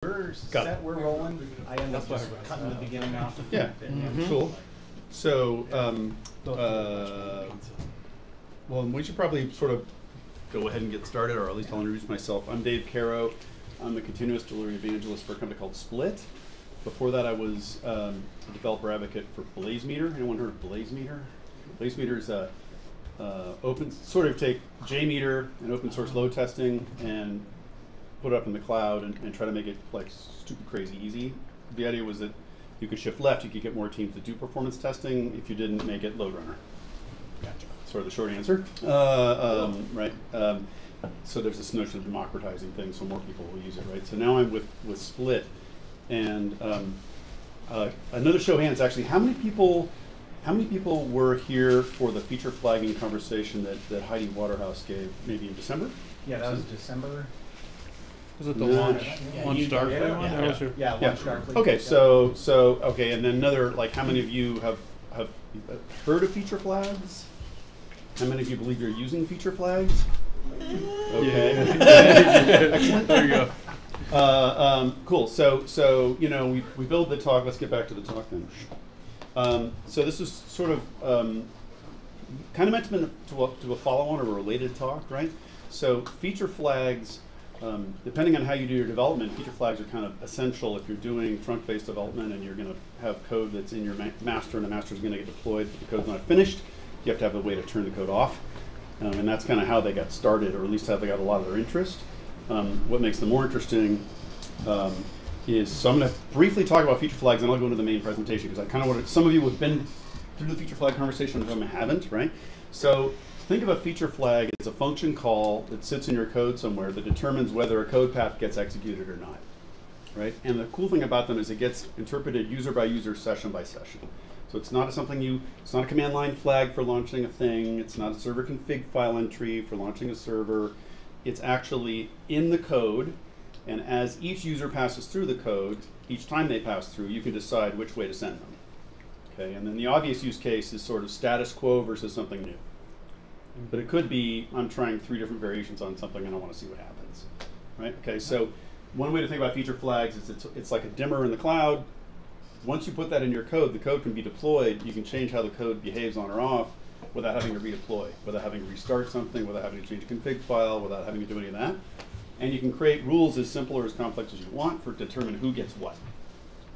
We're set, we're rolling. I end up just cutting the beginning off. Yeah, cool. So, well, we should probably sort of go ahead and get started, or at least I'll introduce myself. I'm Dave Caro. I'm the continuous delivery evangelist for a company called Split. Before that, I was a developer advocate for BlazeMeter. Anyone heard of BlazeMeter? BlazeMeter is a open, sort of take JMeter and open source load testing and put it up in the cloud and try to make it like stupid crazy easy. The idea was that you could shift left, you could get more teams to do performance testing if you didn't make it load runner. Gotcha. Sort of the short answer. Right. So there's this notion of democratizing things so more people will use it, right? So now I'm with Split, and another show of hands actually, how many people were here for the feature flagging conversation that Heidi Waterhouse gave maybe in December? Yeah, that was December. Was it the launch Darkly one? Yeah, launch Darkly. Okay, so okay, and then another, like, how many of you have heard of feature flags? How many of you believe you're using feature flags? Okay. Excellent. There you go. Cool. So you know, we build the talk. Let's get back to the talk then. So this is sort of kind of meant to a follow-on or a related talk, right? So feature flags, depending on how you do your development, feature flags are kind of essential if you're doing trunk-based development and you're going to have code that's in your master and the master is going to get deployed, but the code's not finished. You have to have a way to turn the code off. And that's kind of how they got started, or at least how they got a lot of their interest. What makes them more interesting is, so I'm going to briefly talk about feature flags, and I'll go into the main presentation, because I kind of want to, some of you have been through the feature flag conversation, some haven't, right? So think of a feature flag as a function call that sits in your code somewhere that determines whether a code path gets executed or not, right? And the cool thing about them is it gets interpreted user by user, session by session. So it's not it's not a command line flag for launching a thing. It's not a server config file entry for launching a server. It's actually in the code, and as each user passes through the code, each time they pass through, you can decide which way to send them. Okay, and then the obvious use case is sort of status quo versus something new. But it could be, I'm trying 3 different variations on something and I want to see what happens, right? Okay, so one way to think about feature flags is it's like a dimmer in the cloud. Once you put that in your code, the code can be deployed. You can change how the code behaves on or off without having to redeploy, without having to restart something, without having to change a config file, without having to do any of that. And you can create rules as simple or as complex as you want for determine who gets what.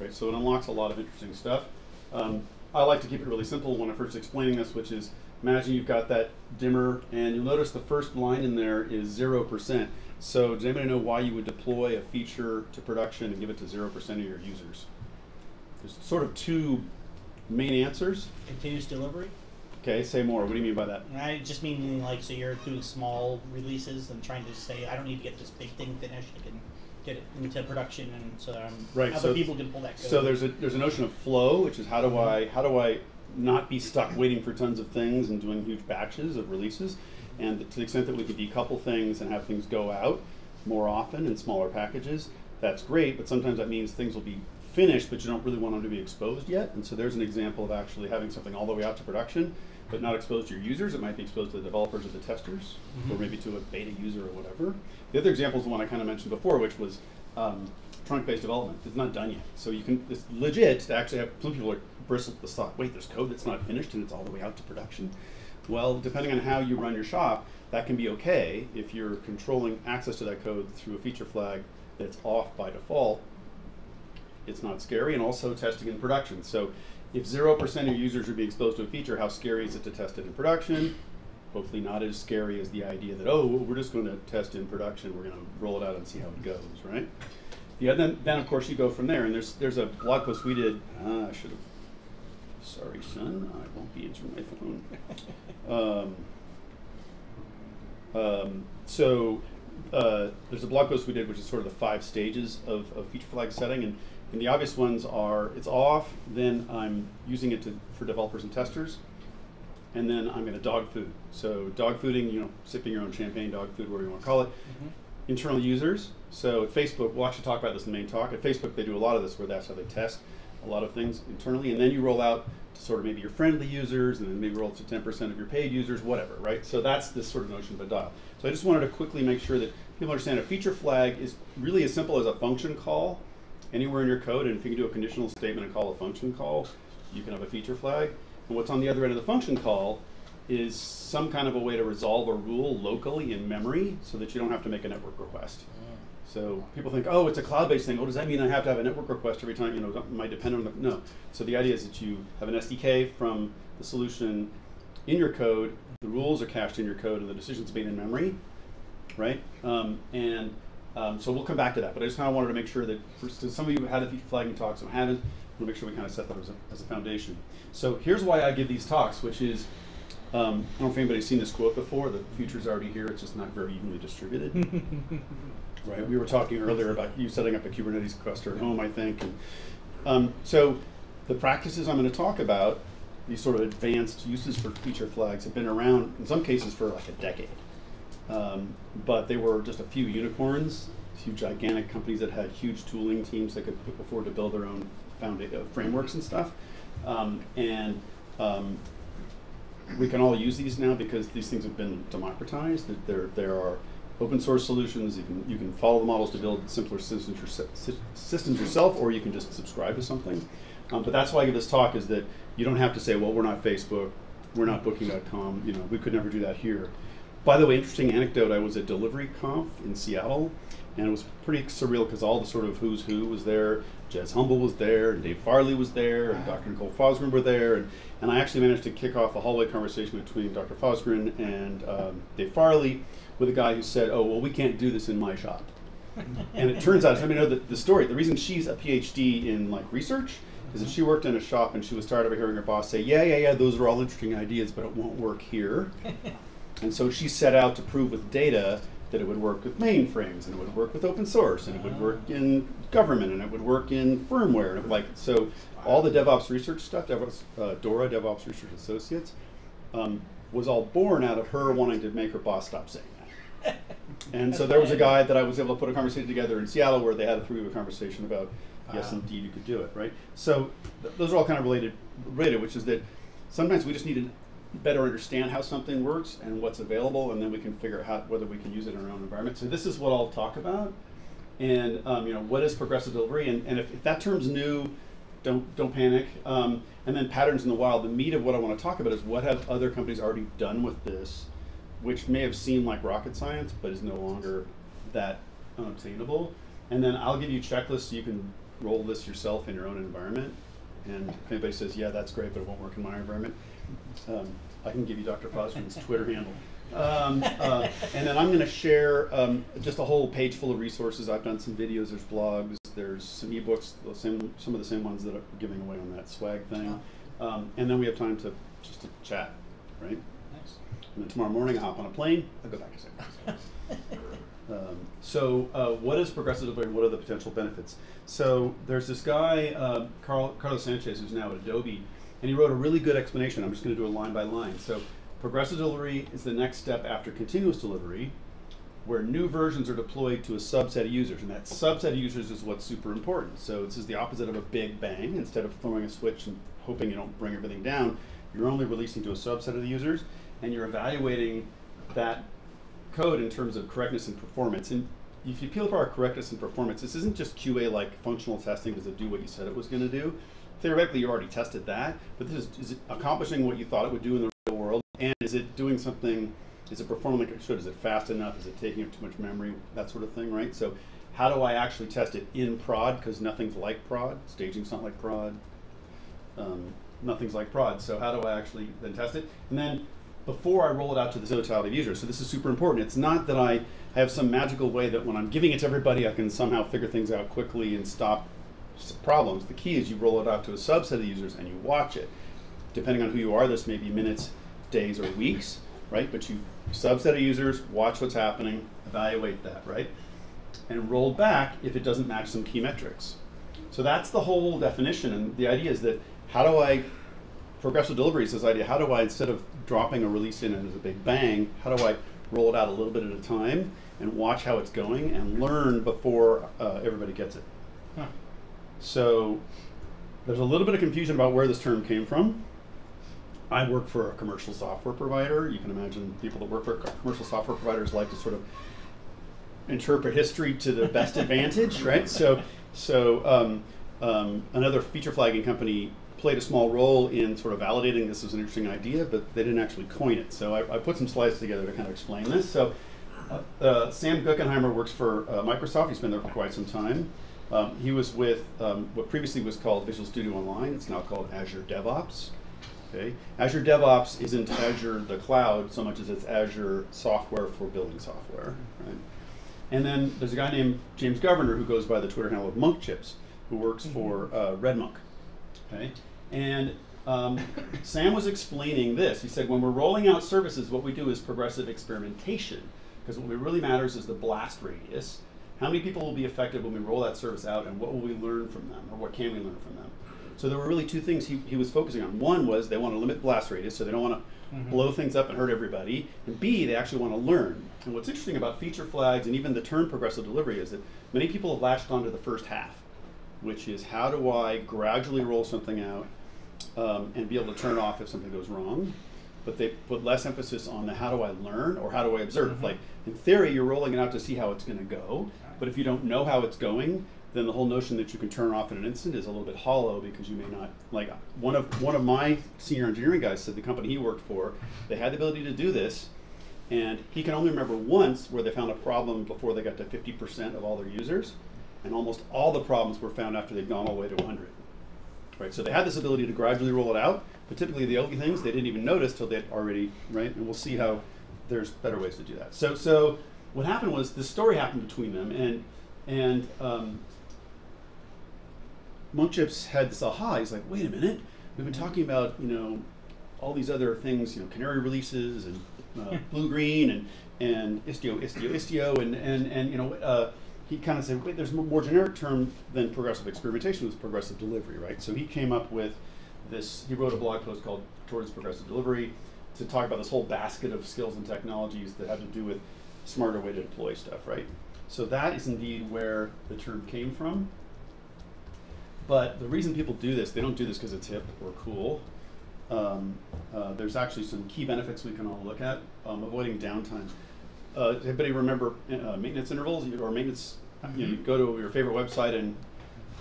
Right? So it unlocks a lot of interesting stuff. I like to keep it really simple when I'm first explaining this, which is, imagine you've got that dimmer, and you'll notice the first line in there is 0%. So does anybody know why you would deploy a feature to production and give it to 0% of your users? There's sort of 2 main answers. Continuous delivery? Okay, say more. What do you mean by that? I just mean, like, so you're doing small releases and trying to say, I don't need to get this big thing finished. I can get it into production, and so other people can pull that code. So there's a notion of flow, which is how do I not be stuck waiting for tons of things and doing huge batches of releases, and to the extent that we can decouple things and have things go out more often in smaller packages, that's great. But sometimes that means things will be finished, but you don't really want them to be exposed yet. And so there's an example of actually having something all the way out to production, but not exposed to your users. It might be exposed to the developers or the testers, or maybe to a beta user or whatever. The other example is the one I kind of mentioned before, which was trunk-based development. It's not done yet. So you can, it's legit to actually have, some people are bristle at the thought, wait, there's code that's not finished and it's all the way out to production. Well, depending on how you run your shop, that can be okay if you're controlling access to that code through a feature flag that's off by default. It's not scary, and also testing in production. So if 0% of your users are being exposed to a feature, how scary is it to test it in production? Hopefully not as scary as the idea that, oh, we're just going to test in production, we're going to roll it out and see how it goes, right? Yeah, then of course you go from there, and there's a blog post we did, I should have, sorry son, I won't be answering my phone. There's a blog post we did, which is sort of the 5 stages of feature flag setting, and the obvious ones are, it's off, then I'm using it for developers and testers, and then I'm going to dog food. So dog fooding, you know, sipping your own champagne, dog food, whatever you want to call it. Internal users. So at Facebook, we'll actually talk about this in the main talk. At Facebook, they do a lot of this where that's how they test a lot of things internally, and then you roll out to sort of maybe your friendly users, and then maybe roll to 10% of your paid users, whatever, right? So that's this sort of notion of a dial. So I just wanted to quickly make sure that people understand a feature flag is really as simple as a function call anywhere in your code, and if you can do a conditional statement and call a function call, you can have a feature flag. And what's on the other end of the function call is some kind of a way to resolve a rule locally in memory so that you don't have to make a network request. So people think, oh, it's a cloud-based thing. Oh, does that mean I have to have a network request every time? You know, am I dependent on the, no. So the idea is that you have an SDK from the solution in your code, the rules are cached in your code, and the decision's made in memory, right? So we'll come back to that, but I just kind of wanted to make sure that, some of you have had a feature flagging talk, some haven't. We'll make sure we kind of set that as a foundation. So here's why I give these talks, which is, I don't know if anybody's seen this quote before, the future's already here, it's just not very evenly distributed. Right, we were talking earlier about you setting up a Kubernetes cluster at home, I think. And, so the practices I'm going to talk about, these sort of advanced uses for feature flags, have been around, in some cases, for like a decade. But they were just a few unicorns, few gigantic companies that had huge tooling teams that could afford to build their own frameworks and stuff. We can all use these now because these things have been democratized. There are open source solutions. You can follow the models to build simpler systems yourself, or you can just subscribe to something. But that's why I give this talk, is that you don't have to say, well, we're not Facebook, we're not Booking.com. You know, we could never do that here. By the way, interesting anecdote, I was at Delivery Conf in Seattle, and it was pretty surreal because all the sort of who's who was there. Jez Humble was there, and Dave Farley was there, and Dr. Nicole Fosgren were there, and I actually managed to kick off a hallway conversation between Dr. Fosgren and Dave Farley with a guy who said, oh, well, we can't do this in my shop. And it turns out, somebody know the story, the reason she's a PhD in like research is that she worked in a shop and she was tired of hearing her boss say, yeah, those are all interesting ideas, but it won't work here. And so she set out to prove with data that it would work with mainframes, and it would work with open source, and it would work in government, and it would work in firmware. And like, so all the DevOps research stuff, DORA, DevOps Research Associates, was all born out of her wanting to make her boss stop saying that. And so there was a guy that I was able to put a conversation together in Seattle where they had a 3-way conversation about, yes, indeed, you could do it, right? So those are all kind of related, which is that sometimes we just need to better understand how something works and what's available, and then we can figure out whether we can use it in our own environment. So this is what I'll talk about, and what is progressive delivery, and if that term's new, don't panic. And then patterns in the wild. The meat of what I want to talk about is what have other companies already done with this, which may have seemed like rocket science, but is no longer that unobtainable. And then I'll give you checklists so you can roll this yourself in your own environment. And if anybody says, yeah, that's great, but it won't work in my environment, I can give you Dr. Fosgren's Twitter handle. And then I'm going to share just a whole page full of resources. I've done some videos, there's blogs, there's some ebooks, some of the same ones that I'm giving away on that swag thing. And then we have time to chat, right? Nice. And then tomorrow morning, I hop on a plane, I'll go back to San Francisco. So what is progressive delivery and what are the potential benefits? So there's this guy, Carlos Sanchez, who's now at Adobe, and he wrote a really good explanation. I'm just going to do it line by line. So progressive delivery is the next step after continuous delivery, where new versions are deployed to a subset of users, and that subset of users is what's super important. So this is the opposite of a big bang. Instead of throwing a switch and hoping you don't bring everything down, you're only releasing to a subset of the users, and you're evaluating that code in terms of correctness and performance. And if you peel apart correctness and performance, this isn't just QA like functional testing. Does it do what you said it was going to do? Theoretically, you already tested that, but this is it accomplishing what you thought it would do in the real world? And is it doing something, is it performing like it should? Is it fast enough? Is it taking up too much memory? That sort of thing, right? So how do I actually test it in prod? Because nothing's like prod. Staging's not like prod. Nothing's like prod. So how do I actually then test it? And then before I roll it out to the totality of users. So this is super important. It's not that I have some magical way that when I'm giving it to everybody, I can somehow figure things out quickly and stop problems. The key is you roll it out to a subset of users and you watch it. Depending on who you are, this may be minutes, days, or weeks, right? But you subset of users, watch what's happening, evaluate that, right? And roll back if it doesn't match some key metrics. So that's the whole definition, and the idea is that how do I, progressive delivery is this idea, how do I, instead of dropping a release in as a big bang, how do I roll it out a little bit at a time and watch how it's going and learn before everybody gets it. Huh. So there's a little bit of confusion about where this term came from. I work for a commercial software provider. You can imagine people that work for commercial software providers like to sort of interpret history to the best advantage, right? So another feature flagging company played a small role in sort of validating this was an interesting idea, but they didn't actually coin it. So I put some slides together to kind of explain this. So Sam Guggenheimer works for Microsoft. He's been there for quite some time. He was with what previously was called Visual Studio Online. It's now called Azure DevOps. Okay. Azure DevOps isn't Azure the cloud so much as it's Azure software for building software. Right? And then there's a guy named James Governor who goes by the Twitter handle of Monkchips, who works for RedMonk. Okay. And Sam was explaining this. He said, when we're rolling out services, what we do is progressive experimentation, because what really matters is the blast radius. How many people will be affected when we roll that service out, and what will we learn from them, or what can we learn from them? So there were really two things he was focusing on. One was they want to limit blast radius, so they don't want to blow things up and hurt everybody. And B, they actually want to learn. And what's interesting about feature flags and even the term progressive delivery is that many people have latched onto the first half, which is how do I gradually roll something out and be able to turn off if something goes wrong. But they put less emphasis on the how do I learn or how do I observe. Like in theory, you're rolling it out to see how it's going to go. But if you don't know how it's going, then the whole notion that you can turn off in an instant is a little bit hollow, because you may not, like one of my senior engineering guys said the company he worked for, they had the ability to do this, and he can only remember once where they found a problem before they got to 50% of all their users, and almost all the problems were found after they'd gone all the way to 100. Right, so they had this ability to gradually roll it out, but typically the ugly things they didn't even notice till they'd already, right, and we'll see how there's better ways to do that. So what happened was this story happened between them, and Monkchips had this aha. He's like, wait a minute, we've been talking about, you know, all these other things, you know, Canary releases and BlueGreen and Istio, and you know, he kind of said, wait, there's a more generic term than progressive experimentation, was progressive delivery, right? So he came up with this, he wrote a blog post called Towards Progressive Delivery to talk about this whole basket of skills and technologies that have to do with smarter way to deploy stuff, right? So that is indeed where the term came from. But the reason people do this, they don't do this because it's hip or cool. There's actually some key benefits we can all look at. Avoiding downtime. Anybody remember maintenance intervals or maintenance? You know, you go to your favorite website and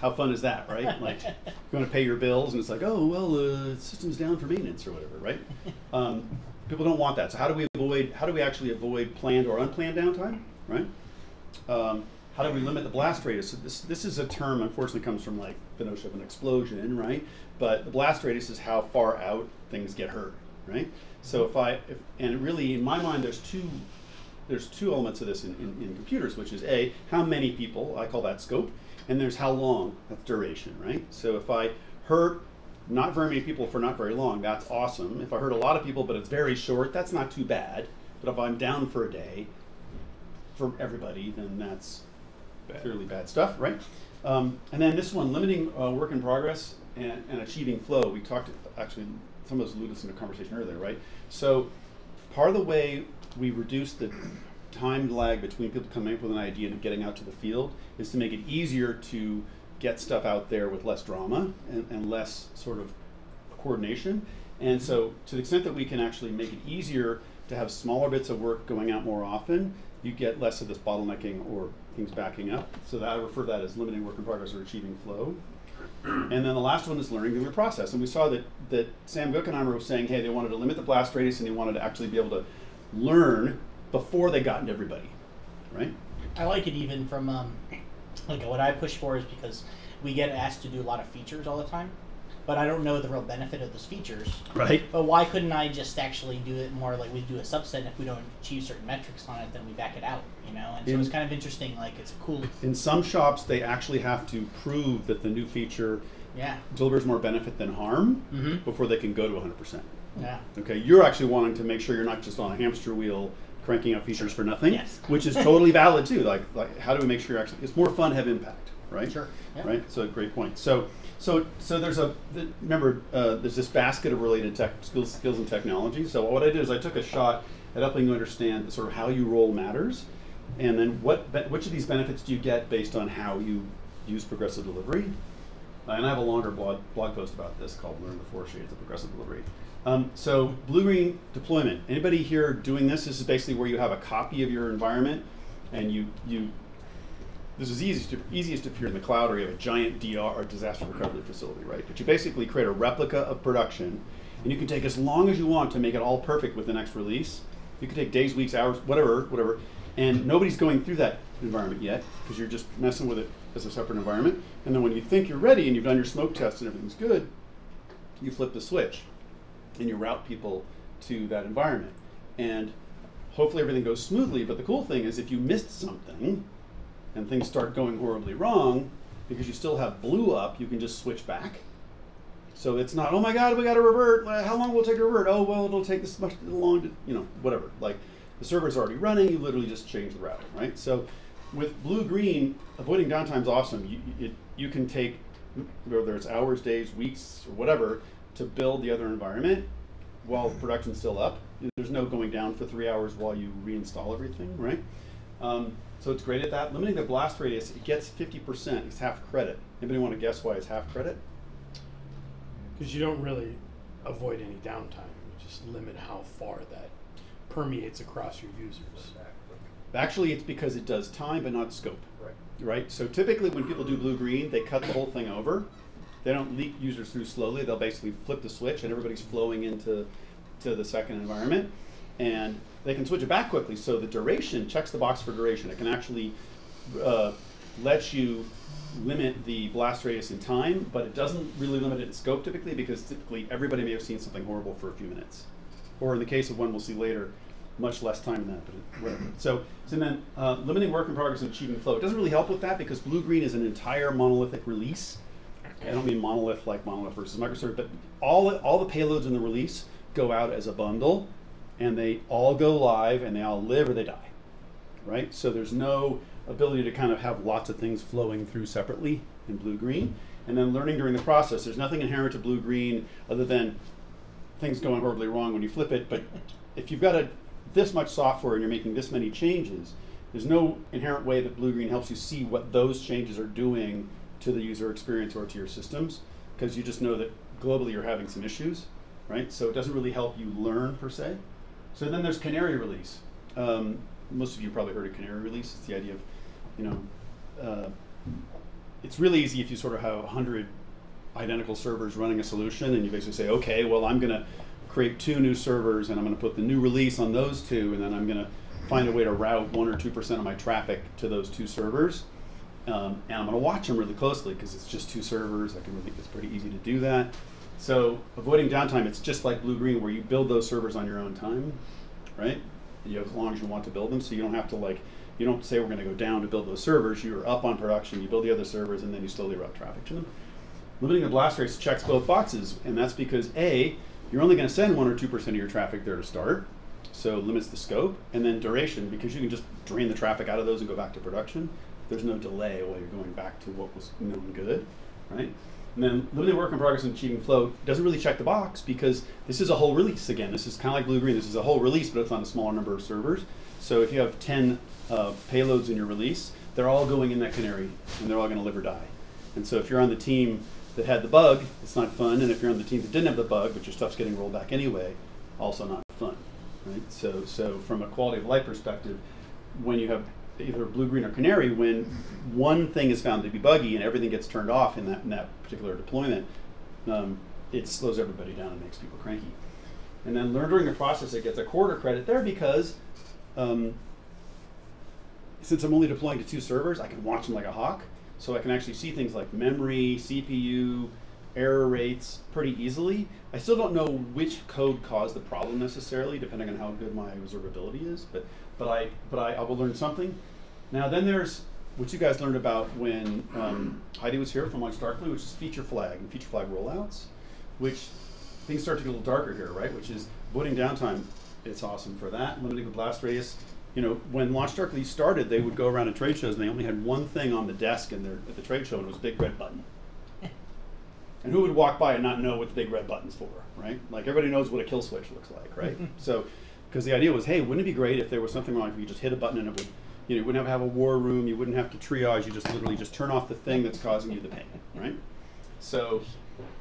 how fun is that, right? Like you want to pay your bills and it's like, oh well, the system's down for maintenance or whatever, right? People don't want that. So how do we actually avoid planned or unplanned downtime, right? How do we limit the blast radius? So this is a term, unfortunately, comes from like the notion of an explosion, right? But the blast radius is how far out things get hurt, right? So and really in my mind, there's two elements of this in computers, which is A, how many people, I call that scope, and there's how long, that's duration, right? So if I hurt not very many people for not very long, that's awesome. If I hurt a lot of people but it's very short, that's not too bad. But if I'm down for a day for everybody, then that's clearly bad stuff, right? And then this one, limiting work in progress and achieving flow. We talked, actually, some of us alluded to in a conversation earlier, right? So part of the way we reduce the time lag between people coming up with an idea and getting out to the field is to make it easier to get stuff out there with less drama and less sort of coordination. And so to the extent that we can actually make it easier to have smaller bits of work going out more often, you get less of this bottlenecking or things backing up. So that I refer to that as limiting work in progress or achieving flow. And then the last one is learning through the process. And we saw that Sam Guggenheimer was saying, hey, they wanted to limit the blast radius and they wanted to actually be able to learn before they got into everybody, right? I like it even from, like what I push for is because we get asked to do a lot of features all the time, but I don't know the real benefit of those features. Right. But why couldn't I just actually do it more like we do a subset, and if we don't achieve certain metrics on it, then we back it out, you know? And so it's kind of interesting, like it's cool. In some shops, they actually have to prove that the new feature delivers more benefit than harm before they can go to 100%. Yeah. Okay, you're actually wanting to make sure you're not just on a hamster wheel cranking out features for nothing, which is totally valid too. Like how do we make sure actually it's more fun, have impact, right? Sure. Yep. Right. So great point. So there's remember there's this basket of related skills and technology. So what I did is I took a shot at helping you understand sort of how you roll matters, and then which of these benefits do you get based on how you use progressive delivery. And I have a longer blog post about this called "Learn the 4 Shades of Progressive Delivery." So BlueGreen Deployment. Anybody here doing this? This is basically where you have a copy of your environment and this is easiest if you're in the cloud or you have a giant DR or disaster recovery facility, right? But you basically create a replica of production, and you can take as long as you want to make it all perfect with the next release. You can take days, weeks, hours, whatever, and nobody's going through that environment yet because you're just messing with it as a separate environment. And then when you think you're ready and you've done your smoke tests and everything's good, you flip the switch and you route people to that environment. And hopefully everything goes smoothly, but the cool thing is if you missed something and things start going horribly wrong, because you still have blue up, you can just switch back. So it's not, oh my God, we got to revert. How long will it take to revert? Oh, well, it'll take this much long to, whatever. Like the server's already running, you literally just change the routing, right? So with BlueGreen, avoiding downtime is awesome. You can take, whether it's hours, days, weeks, or whatever, to build the other environment while production's still up. There's no going down for 3 hours while you reinstall everything, right? So it's great at that. Limiting the blast radius, it gets 50%. It's half credit. Anybody want to guess why it's half credit? Because you don't really avoid any downtime. You just limit how far that permeates across your users. Actually, it's because it does time but not scope. Right? So typically when people do BlueGreen, they cut the whole thing over. They don't leak users through slowly. They'll basically flip the switch and everybody's flowing into the second environment. And they can switch it back quickly. So the duration checks the box for duration. It can actually let you limit the blast radius in time, but it doesn't really limit it in scope typically, because typically everybody may have seen something horrible for a few minutes. Or in the case of one we'll see later, much less time than that, but whatever. So then limiting work in progress and achieving flow. It doesn't really help with that because BlueGreen is an entire monolithic release. I don't mean monolith like monolith versus microservice, but all the payloads in the release go out as a bundle, and they all go live, and they all live or they die, right? So there's no ability to kind of have lots of things flowing through separately in BlueGreen. And then learning during the process. There's nothing inherent to BlueGreen other than things going horribly wrong when you flip it. But if you've got this much software and you're making this many changes, there's no inherent way that BlueGreen helps you see what those changes are doing to the user experience or to your systems, because you just know that globally you're having some issues, right? So it doesn't really help you learn per se. So then there's canary release. Most of you probably heard of canary release. It's the idea of, it's really easy if you sort of have 100 identical servers running a solution, and you basically say, okay, well, I'm going to create 2 new servers, and I'm going to put the new release on those 2, and then I'm going to find a way to route 1 or 2% of my traffic to those 2 servers. And I'm going to watch them really closely because it's just 2 servers. It's pretty easy to do that. So avoiding downtime, it's just like BlueGreen, where you build those servers on your own time, right? You have as long as you want to build them, so you don't have to you don't say we're going to go down to build those servers. You're up on production, you build the other servers, and then you slowly route traffic to them. Limiting the blast rates checks both boxes, and that's because A, you're only going to send 1 or 2% of your traffic there to start, so limits the scope, and then duration, because you can just drain the traffic out of those and go back to production. There's no delay while you're going back to what was known good, right? And then limiting work in progress and achieving flow doesn't really check the box because this is a whole release again. This is kind of like BlueGreen. This is a whole release, but it's on a smaller number of servers. So if you have 10 payloads in your release, they're all going in that canary, and they're all going to live or die. And so if you're on the team that had the bug, it's not fun. And if you're on the team that didn't have the bug, but your stuff's getting rolled back anyway, also not fun, right? So from a quality of life perspective, when you have either BlueGreen or Canary, when one thing is found to be buggy and everything gets turned off in that particular deployment, it slows everybody down and makes people cranky. And then learn during the process, it gets a quarter credit there because since I'm only deploying to 2 servers, I can watch them like a hawk. So I can actually see things like memory, CPU, error rates pretty easily. I still don't know which code caused the problem necessarily, depending on how good my observability is, but I will learn something. Now then there's what you guys learned about when Heidi was here from LaunchDarkly, which is feature flag and feature flag rollouts, which things start to get a little darker here, right? Which is avoiding downtime. It's awesome for that. Limiting the blast radius. When LaunchDarkly started, they would go around at trade shows and they only had one thing on the desk at the trade show, and it was a big red button. And who would walk by and not know what the big red button's for, right? Like everybody knows what a kill switch looks like, right? So, because the idea was, hey, wouldn't it be great if there was something wrong if you just hit a button and it would, you wouldn't have to have a war room, you wouldn't have to triage, you just literally just turn off the thing that's causing you the pain, right? So,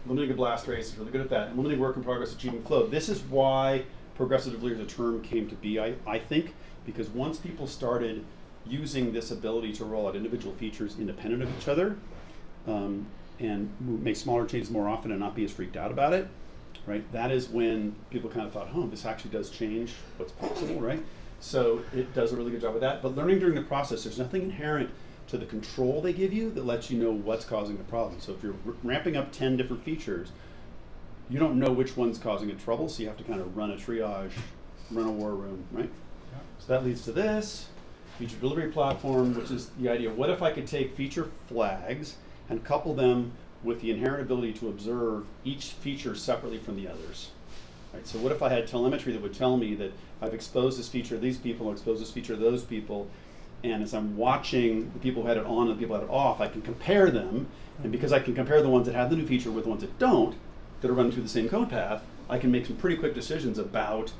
limiting the blast race is really good at that. And limiting work in progress, achieving flow. This is why progressive delivery as a term came to be, I think, because once people started using this ability to roll out individual features independent of each other, and make smaller changes more often and not be as freaked out about it, right? That is when people kind of thought, oh, this actually does change what's possible, right? So it does a really good job with that. But learning during the process, there's nothing inherent to the control they give you that lets you know what's causing the problem. So if you're ramping up 10 different features, you don't know which one's causing the trouble, so you have to kind of run a triage, run a war room, right? Yeah. So that leads to this feature delivery platform, which is the idea of what if I could take feature flags and couple them with the inherent ability to observe each feature separately from the others. Right? So what if I had telemetry that would tell me that I've exposed this feature to these people, or exposed this feature to those people, and as I'm watching the people who had it on and the people who had it off, I can compare them, and because I can compare the ones that have the new feature with the ones that don't, that are running through the same code path, I can make some pretty quick decisions about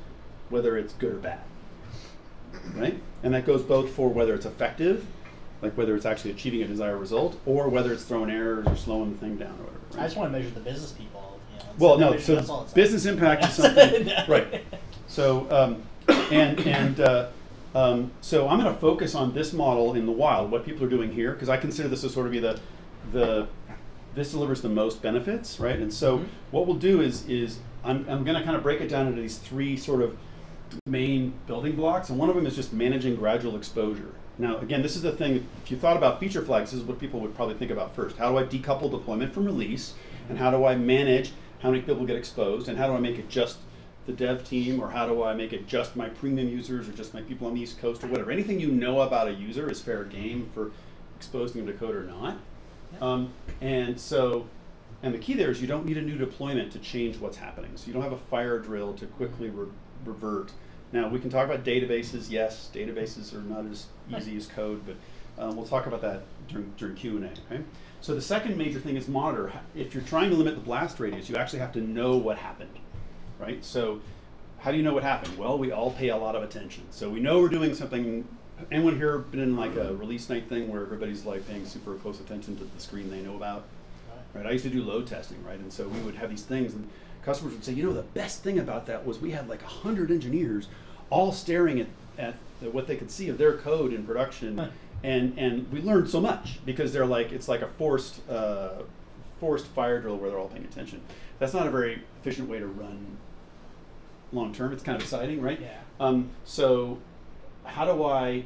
whether it's good or bad, right? And that goes both for whether it's effective, like whether it's actually achieving a desired result, or whether it's throwing errors or slowing the thing down or whatever. Right? I just want to measure the business people. You know, well, no, so business impact is something, right. So, so I'm going to focus on this model in the wild, what people are doing here, because I consider this to sort of be this delivers the most benefits, right? And so what we'll do is I'm going to kind of break it down into these three sort of main building blocks, and one of them is just managing gradual exposure. Now, again, this is the thing, if you thought about feature flags, this is what people would probably think about first. How do I decouple deployment from release, and how do I manage how many people get exposed, and how do I make it just the dev team, or how do I make it just my premium users, or just my people on the East Coast, or whatever. Anything you know about a user is fair game for exposing them to code or not. And the key there is you don't need a new deployment to change what's happening. So you don't have a fire drill to quickly revert. Now, we can talk about databases. Yes, databases are not as easy as code, but we'll talk about that during Q&A. Okay? So the second major thing is monitor. If you're trying to limit the blast radius, you actually have to know what happened, right? So how do you know what happened? Well, we all pay a lot of attention. So we know we're doing something. Anyone here been in like a release night thing where everybody's like paying super close attention to the screen they know about? Right. I used to do load testing, right? And so we would have these things, and customers would say, you know, the best thing about that was we had like 100 engineers all staring at what they could see of their code in production, and we learned so much because they're like, it's like a forced fire drill where they're all paying attention. That's not a very efficient way to run long term. It's kind of exciting, right? Yeah. So how do I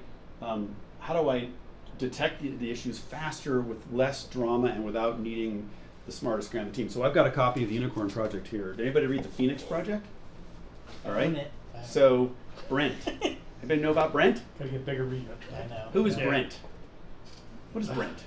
detect the issues faster with less drama and without needing the smartest guy on the team? So I've got a copy of the Unicorn project here. Did anybody read the Phoenix project? All right. So Brent. Anybody know about Brent? Gotta get bigger read. I know. Who is Brent? What is Brent?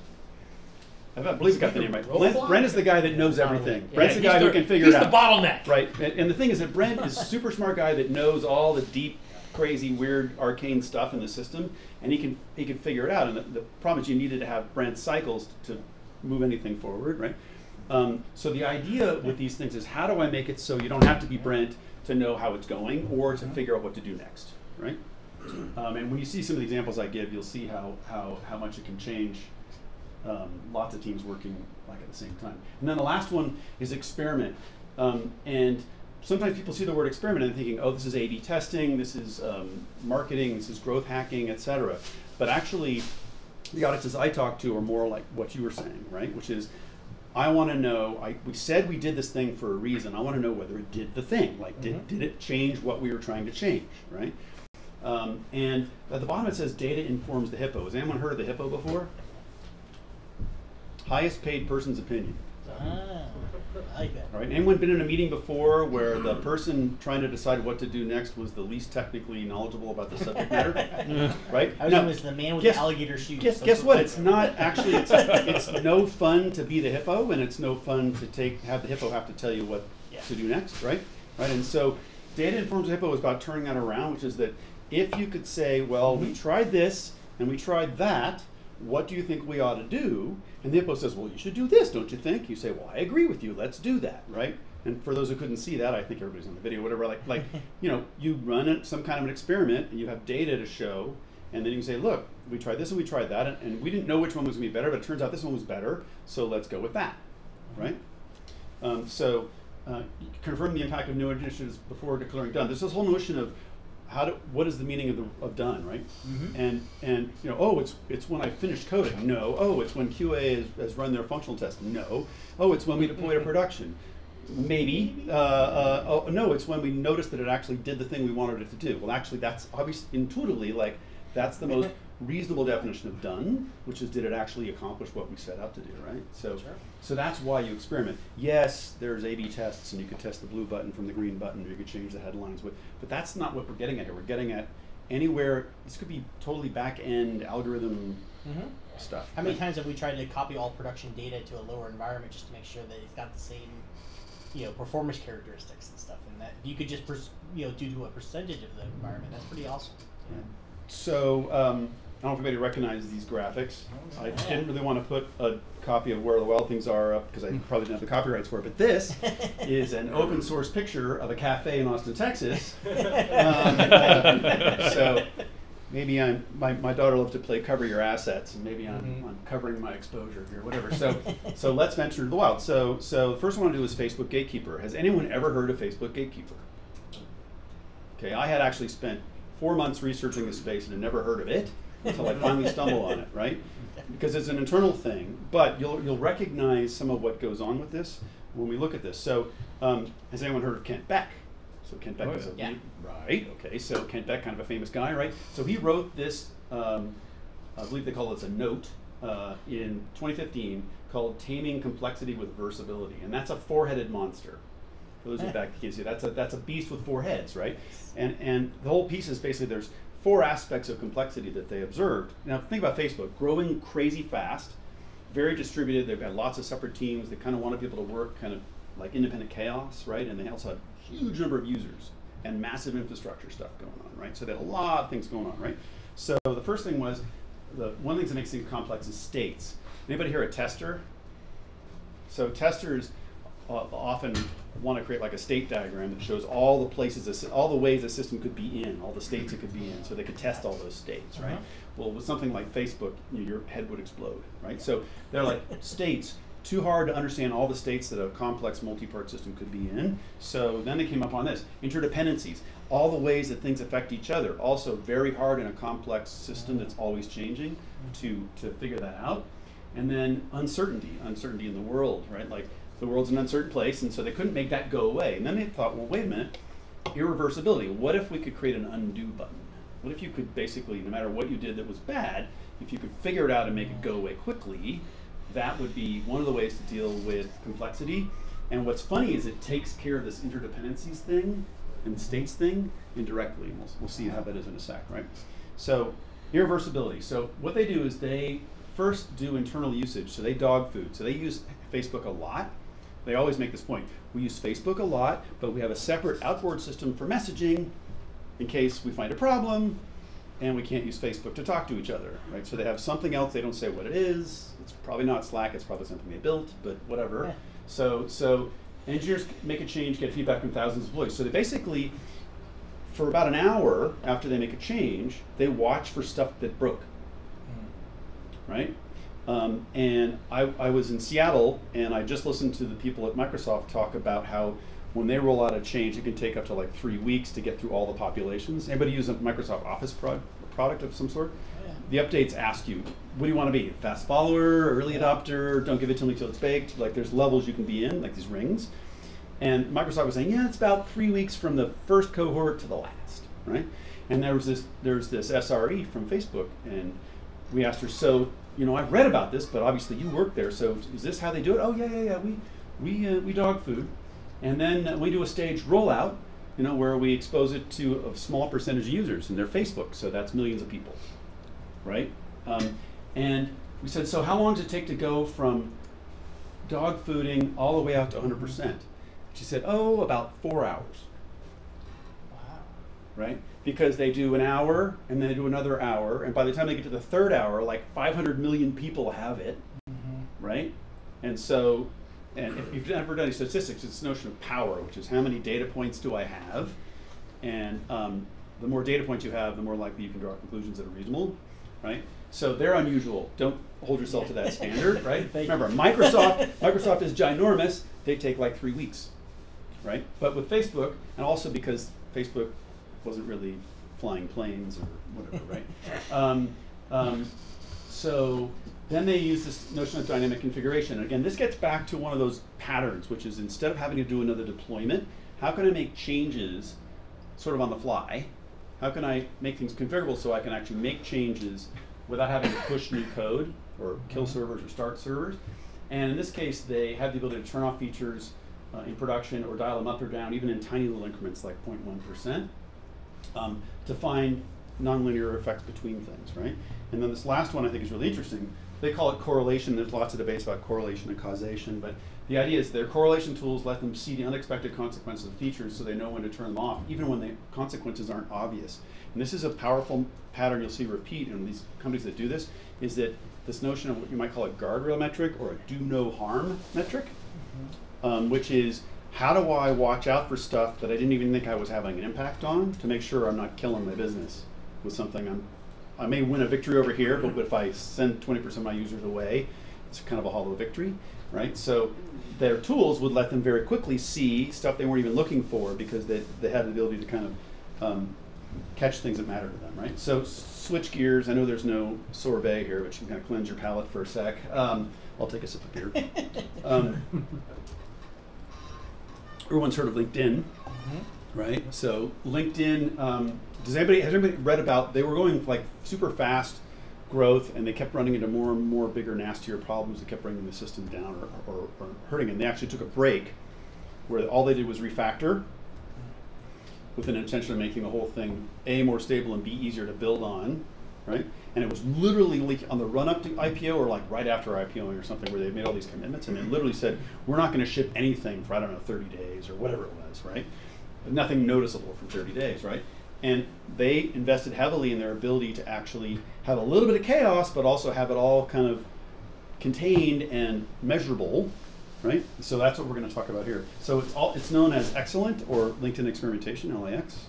I believe I got the name right. Brent is the guy that knows everything. Yeah, Brent's the guy who can figure it out. He's the bottleneck. Right. And the thing is that Brent is a super smart guy that knows all the deep, crazy, weird, arcane stuff in the system, and he can figure it out. And the problem is you needed to have Brent cycles to move anything forward, right? So the idea with these things is how do I make it so you don't have to be Brent to know how it's going or to figure out what to do next, right? And when you see some of the examples I give, you'll see how much it can change. Lots of teams working like at the same time. And then the last one is experiment. And sometimes people see the word experiment and thinking, oh, this is A/B testing, this is marketing, this is growth hacking, etc. But actually, the audiences I talk to are more like what you were saying, right? Which is, I want to know, we said we did this thing for a reason. I want to know whether it did the thing. Like, did it change what we were trying to change, right? And at the bottom it says data informs the hippo. Has anyone heard of the hippo before? Highest paid person's opinion. I like that. All right. Anyone been in a meeting before where the person trying to decide what to do next was the least technically knowledave about the subject matter? Right? I was the man with the alligator shoes. Guess what? It's not actually. It's no fun to be the hippo, and it's no fun to have the hippo have to tell you what to do next. Right? Right. And so, data informs the hippo is about turning that around, which is that if you could say, well, we tried this and we tried that. What do you think we ought to do? And the hippo says, well, you should do this, don't you think? You say, well, I agree with you. Let's do that, right? And for those who couldn't see that, I think everybody's on the video, whatever. Like you know, you run some kind of an experiment, and you have data to show, and then you can say, look, we tried this and we tried that, and we didn't know which one was going to be better, but it turns out this one was better, so let's go with that, right? Confirm the impact of new initiatives before declaring done. There's this whole notion of what is the meaning of done, right? And oh, it's when I finish coding. No. Oh, it's when QA has run their functional test. No. Oh, it's when we deploy to production. Maybe. Oh, no, it's when we noticed that it actually did the thing we wanted it to do. Well, actually, that's obviously intuitively like that's the most reasonable definition of done, which is did it actually accomplish what we set out to do, right? So that's why you experiment. Yes, there's A/B tests, and you could test the blue button from the green button, or you could change the headlines with, but that's not what we're getting at here. We're getting at anywhere. This could be totally back-end algorithm stuff. How many times have we tried to copy all production data to a lower environment just to make sure that it's got the same, performance characteristics and stuff, and that you could just, do to a percentage of the environment. That's pretty awesome. Yeah. So I don't know if anybody recognizes these graphics. I didn't really want to put a copy of Where the Wild Things Are up because I probably didn't have the copyrights for it, but this is an open source picture of a cafe in Austin, Texas. So maybe my daughter loves to play cover your assets, and maybe I'm covering my exposure here, whatever. So let's venture to the wild. So the first one I want to do is Facebook Gatekeeper. Has anyone ever heard of Facebook Gatekeeper? Okay, I had actually spent 4 months researching this space and had never heard of it until I finally stumble on it, right? Because it's an internal thing, but you'll recognize some of what goes on with this when we look at this. So has anyone heard of Kent Beck? So Kent Beck is right, okay, so Kent Beck, kind of a famous guy, right? So he wrote this, I believe they call it a note, in 2015 called Taming Complexity with Versatility, and that's a four-headed monster. For those of you back, you can see that's a beast with 4 heads, right? And the whole piece is basically there's 4 aspects of complexity that they observed. Now think about Facebook, growing crazy fast, very distributed. They've got lots of separate teams. They kind of wanted people to work kind of like independent chaos, right? And they also had a huge number of users and massive infrastructure stuff going on, right? So they had a lot of things going on, right? So the first thing was, one of the things that makes things complex is states. Anybody here a tester? So testers often want to create like a state diagram that shows all the places, all the ways a system could be in, all the states it could be in, so they could test all those states, right? Well, with something like Facebook, your head would explode, right? So they're like, states, too hard to understand all the states that a complex multi-part system could be in. So then they came up on this, interdependencies, all the ways that things affect each other, also very hard in a complex system that's always changing to figure that out. And then uncertainty in the world, right? Like, the world's an uncertain place, and so they couldn't make that go away. And then they thought, well, wait a minute, irreversibility. What if we could create an undo button? What if you could basically, no matter what you did that was bad, if you could figure it out and make it go away quickly, that would be one of the ways to deal with complexity. And what's funny is it takes care of this interdependencies thing and the states thing indirectly. And we'll see how that is in a sec, right? So irreversibility. So what they do is they first do internal usage. So they dog food. So they use Facebook a lot. They always make this point. We use Facebook a lot, but we have a separate outboard system for messaging in case we find a problem and we can't use Facebook to talk to each other, right? So they have something else. They don't say what it is. It's probably not Slack. It's probably something they built, but whatever. Yeah. So engineers make a change, get feedback from thousands of employees. So they basically, for about an hour after they make a change, they watch for stuff that broke, right? And I was in Seattle, and I just listened to the people at Microsoft talk about how when they roll out a change, it can take up to like 3 weeks to get through all the populations. Anybody use a Microsoft Office product of some sort? Yeah. The updates ask you, what do you want to be? Fast follower, early adopter, don't give it to me till it's baked. Like there's levels you can be in, like these rings. And Microsoft was saying, yeah, it's about 3 weeks from the first cohort to the last, right? And there's this SRE from Facebook, and we asked her, so, I've read about this, but obviously you work there, so is this how they do it? Oh, yeah, we dog food. And then we do a staged rollout, where we expose it to a small percentage of users, and they're Facebook, so that's millions of people, right? And we said, so how long does it take to go from dog fooding all the way out to 100%? She said, oh, about 4 hours. Wow. Right? Because they do an hour, and then they do another hour, and by the time they get to the 3rd hour, like 500 million people have it, right? And so, and if you've never done any statistics, it's this notion of power, which is how many data points do I have? And the more data points you have, the more likely you can draw conclusions that are reasonable, right? So they're unusual. Don't hold yourself to that standard, right? Remember, Microsoft is ginormous. They take like 3 weeks, right? But with Facebook, and also because Facebook wasn't really flying planes or whatever, right? So then they use this notion of dynamic configuration. Again, this gets back to one of those patterns, which is instead of having to do another deployment, how can I make changes sort of on the fly? How can I make things configurable so I can actually make changes without having to push new code or kill servers or start servers? And in this case, they have the ability to turn off features in production or dial them up or down, even in tiny little increments like 0.1%, to find nonlinear effects between things, right? And then this last one I think is really interesting. They call it correlation. There's lots of debates about correlation and causation, but the idea is their correlation tools let them see the unexpected consequences of features so they know when to turn them off, even when the consequences aren't obvious. And this is a powerful pattern you'll see repeat in these companies that do this, is that this notion of what you might call a guardrail metric or a do no harm metric, which is how do I watch out for stuff that I didn't even think I was having an impact on to make sure I'm not killing my business with something I may win a victory over here, but if I send 20% of my users away, it's kind of a hollow victory, right? So their tools would let them very quickly see stuff they weren't even looking for because they had the ability to kind of catch things that matter to them, right? So switch gears. I know there's no sorbet here, but you can kind of cleanse your palate for a sec. I'll take a sip of beer. Everyone's heard of LinkedIn, right? So LinkedIn, has anybody read about, they were going like super fast growth and they kept running into more and more bigger, nastier problems that kept bringing the system down or hurting them. They actually took a break where all they did was refactor with an intention of making the whole thing A, more stable, and B, easier to build on, right? And it was literally on the run up to IPO or like right after IPOing or something where they made all these commitments and they literally said, we're not going to ship anything for, I don't know, 30 days or whatever it was, right? But nothing noticeable for 30 days, right? And they invested heavily in their ability to actually have a little bit of chaos, but also have it all kind of contained and measurable, right? So that's what we're going to talk about here. So it's known as Excellent or LinkedIn Experimentation, LAX.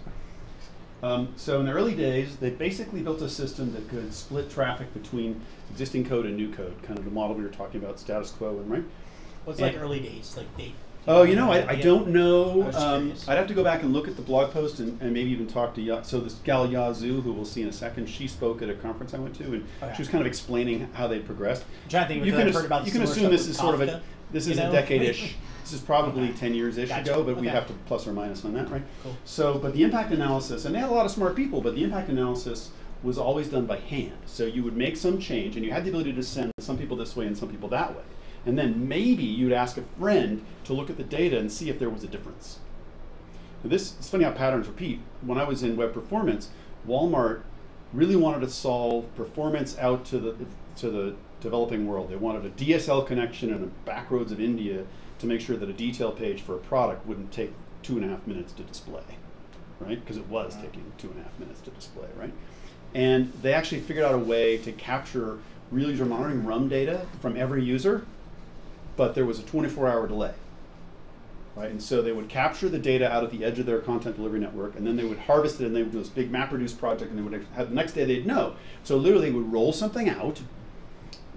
So in the early days, they basically built a system that could split traffic between existing code and new code, kind of the model we were talking about, status quo, and right? What's like early days, like date? Oh, you know, I don't know. Curious. I'd have to go back and look at the blog post and maybe even talk to so this gal Yazoo, who we'll see in a second, she spoke at a conference I went to, and she was kind of explaining how they progressed. I'm trying to think You if I've heard about can similar assume this stuff is with sort of Kafka, this is you a know? decade-ish. This is probably 10 years-ish Gotcha. ago, but we Okay. have to plus or minus on that, right? Cool. So, but the impact analysis, and they had a lot of smart people, but the impact analysis was always done by hand. So you would make some change, and you had the ability to send some people this way and some people that way. And then maybe you'd ask a friend to look at the data and see if there was a difference. Now it's funny how patterns repeat. When I was in web performance, Walmart really wanted to solve performance out to the developing world. They wanted a DSL connection in the back roads of India to make sure that a detail page for a product wouldn't take 2.5 minutes to display, right? Because it was taking 2.5 minutes to display, right? And they actually figured out a way to capture real user monitoring RUM data from every user, but there was a 24-hour delay, right? And so they would capture the data out at the edge of their content delivery network, and then they would harvest it, and they would do this big MapReduce project, and they would have the next day they'd know. So literally they would roll something out,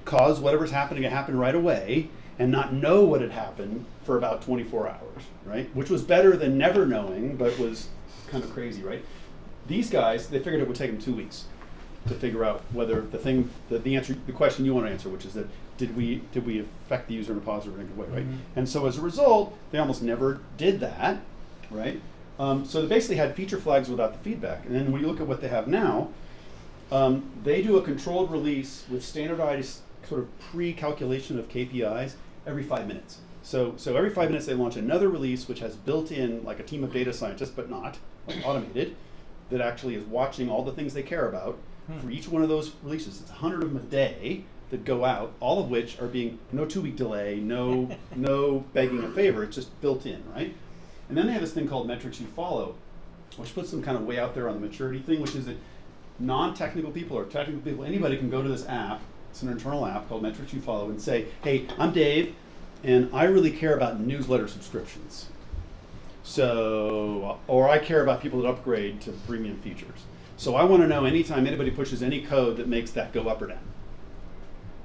cause whatever's happening to happen right away, and not know what had happened for about 24 hours, right? Which was better than never knowing, but was kind of crazy, right? These guys, they figured it would take them 2 weeks to figure out whether the question you want to answer, which is that did we affect the user in a positive or negative way, right? And so as a result, they almost never did that, right? So they basically had feature flags without the feedback. And then when you look at what they have now, they do a controlled release with standardized sort of pre-calculation of KPIs every 5 minutes. So every 5 minutes they launch another release which has built in like a team of data scientists, but not like automated, that actually is watching all the things they care about for each one of those releases. It's 100 of them a day that go out, all of which are being, no 2-week delay, no begging a favor, it's just built in, right? And then they have this thing called metrics you follow, which puts them kind of way out there on the maturity thing, which is that non-technical people or technical people, anybody can go to this app, it's an internal app called Metrics You Follow, and say, hey, I'm Dave, and I really care about newsletter subscriptions. So, or I care about people that upgrade to premium features. So I want to know anytime anybody pushes any code that makes that go up or down.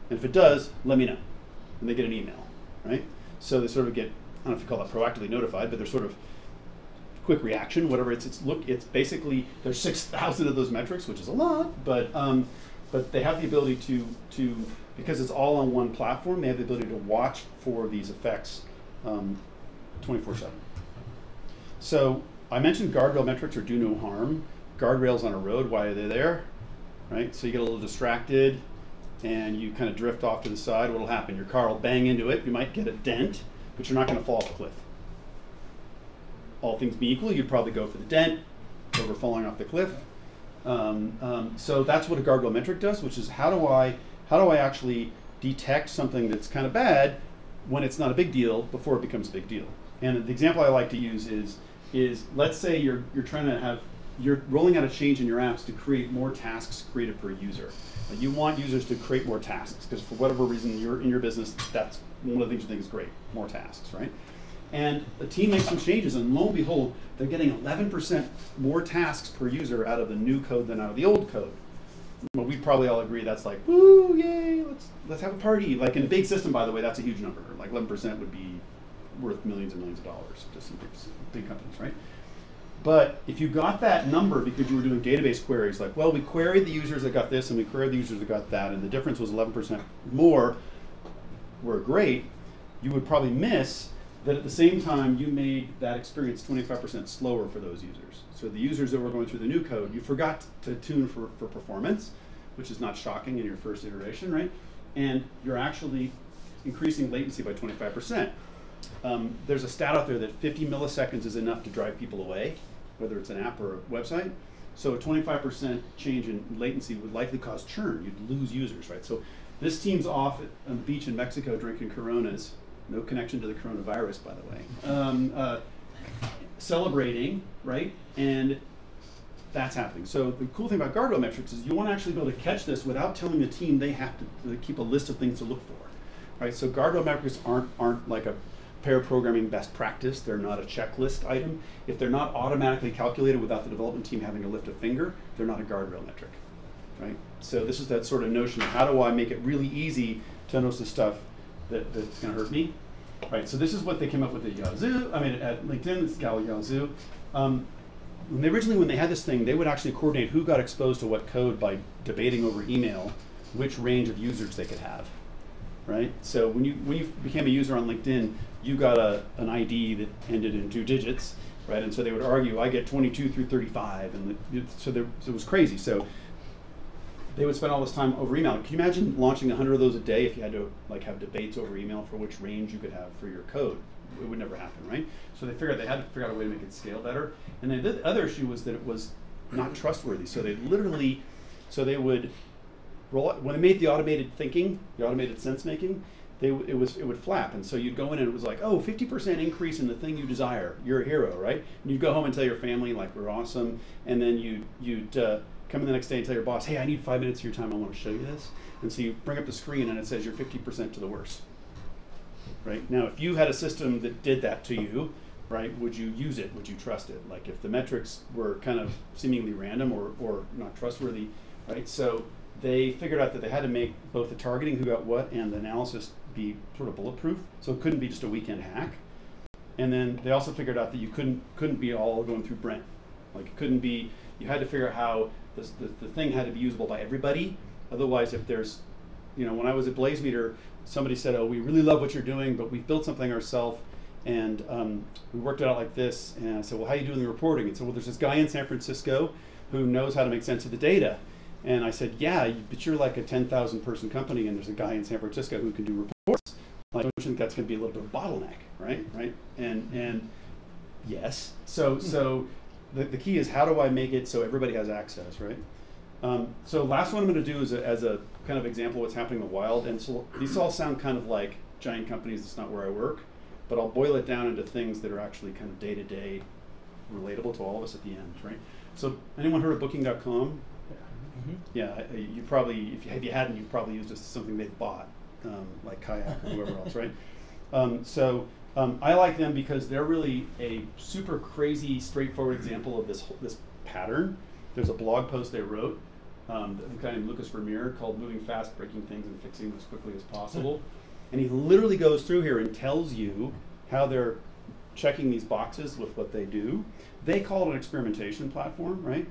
And if it does, let me know. And they get an email, right? So they sort of get, I don't know if you call that proactively notified, but they're sort of quick reaction, whatever it's basically, there's 6,000 of those metrics, which is a lot, but they have the ability to because it's all on one platform, they have the ability to watch for these effects 24/7. So I mentioned guardrail metrics or do no harm. Guardrails on a road, why are they there? Right? So you get a little distracted and you kind of drift off to the side. What'll happen? Your car will bang into it. You might get a dent, but you're not going to fall off a cliff. All things being equal, you'd probably go for the dent over falling off the cliff. So that's what a guardrail metric does, which is how do I actually detect something that's kind of bad when it's not a big deal before it becomes a big deal. And the example I like to use is let's say you're rolling out a change in your apps to create more tasks created per user. You want users to create more tasks because for whatever reason you're in your business, that's one of the things you think is great, more tasks, right? And the team makes some changes, and lo and behold, they're getting 11% more tasks per user out of the new code than out of the old code. Well, we probably all agree that's like, woo, yay, let's have a party. Like in a big system, by the way, that's a huge number. Like 11% would be worth millions and millions of dollars, just in big companies, right? But if you got that number because you were doing database queries, like, well, we queried the users that got this and we queried the users that got that, and the difference was 11% more, were great, you would probably miss that at the same time you made that experience 25% slower for those users. So the users that were going through the new code, you forgot to tune for performance, which is not shocking in your first iteration, right? And you're actually increasing latency by 25%. There's a stat out there that 50 milliseconds is enough to drive people away, whether it's an app or a website. So a 25% change in latency would likely cause churn. You'd lose users, right? So this team's off on the beach in Mexico drinking Coronas, no connection to the coronavirus, by the way, celebrating, right? And that's happening. So the cool thing about guardrail metrics is you want to actually be able to catch this without telling the team they have to keep a list of things to look for, right? So guardrail metrics aren't like a pair programming best practice. They're not a checklist item. If they're not automatically calculated without the development team having to lift a finger, they're not a guardrail metric, right? So this is that sort of notion of how do I make it really easy to notice the stuff that's going to hurt me, right? So this is what they came up with at Yazoo. I mean, at LinkedIn, it's Kalayaan Zoo. When they had this thing, they would actually coordinate who got exposed to what code by debating over email which range of users they could have, right? So when you became a user on LinkedIn, you got an ID that ended in 2 digits, right? And so they would argue, I get 22 through 35, and so it was crazy. So they would spend all this time over email. Can you imagine launching 100 of those a day if you had to like have debates over email for which range you could have for your code? It would never happen, right? So they figured they had to figure out a way to make it scale better. And then the other issue was that it was not trustworthy. So they would roll when they made the automated thinking, the automated sense making, it would flap. And so you'd go in and it was like, oh, 50% increase in the thing you desire. You're a hero, right? And you'd go home and tell your family like we're awesome. And then you'd come in the next day and tell your boss, hey, I need 5 minutes of your time. I want to show you this. And so you bring up the screen and it says you're 50% to the worst. Right? Now, if you had a system that did that to you, right, would you use it? Would you trust it? Like if the metrics were kind of seemingly random or not trustworthy, right? So they figured out that they had to make both the targeting, who got what, and the analysis be sort of bulletproof. So it couldn't be just a weekend hack. And then they also figured out that you couldn't be all going through Brent. Like it couldn't be, you had to figure out how the thing had to be usable by everybody. Otherwise, if there's, when I was at BlazeMeter, somebody said, oh, we really love what you're doing, but we've built something ourselves, and we worked it out like this. And I said, well, how are you doing the reporting? And said, well, there's this guy in San Francisco who knows how to make sense of the data. And I said, yeah, but you're like a 10,000 person company, and there's a guy in San Francisco who can do reports. Like, don't you think that's going to be a little bit of a bottleneck, right? And yes. So the key is how do I make it so everybody has access, right? So last one I'm going to do is as a kind of example of what's happening in the wild. And so these all sound kind of like giant companies. That's not where I work, but I'll boil it down into things that are actually kind of day-to-day relatable to all of us at the end, right? So anyone heard of Booking.com? Mm-hmm. Yeah, you probably, if you hadn't, you've probably used this as something they've bought, like Kayak or whoever else, right? I like them because they're really a super crazy, straightforward example of this pattern. There's a blog post they wrote, a guy named Lucas Vermeer, called Moving Fast, Breaking Things, and Fixing Them as Quickly as Possible. And he literally goes through here and tells you how they're checking these boxes with what they do. They call it an experimentation platform, right?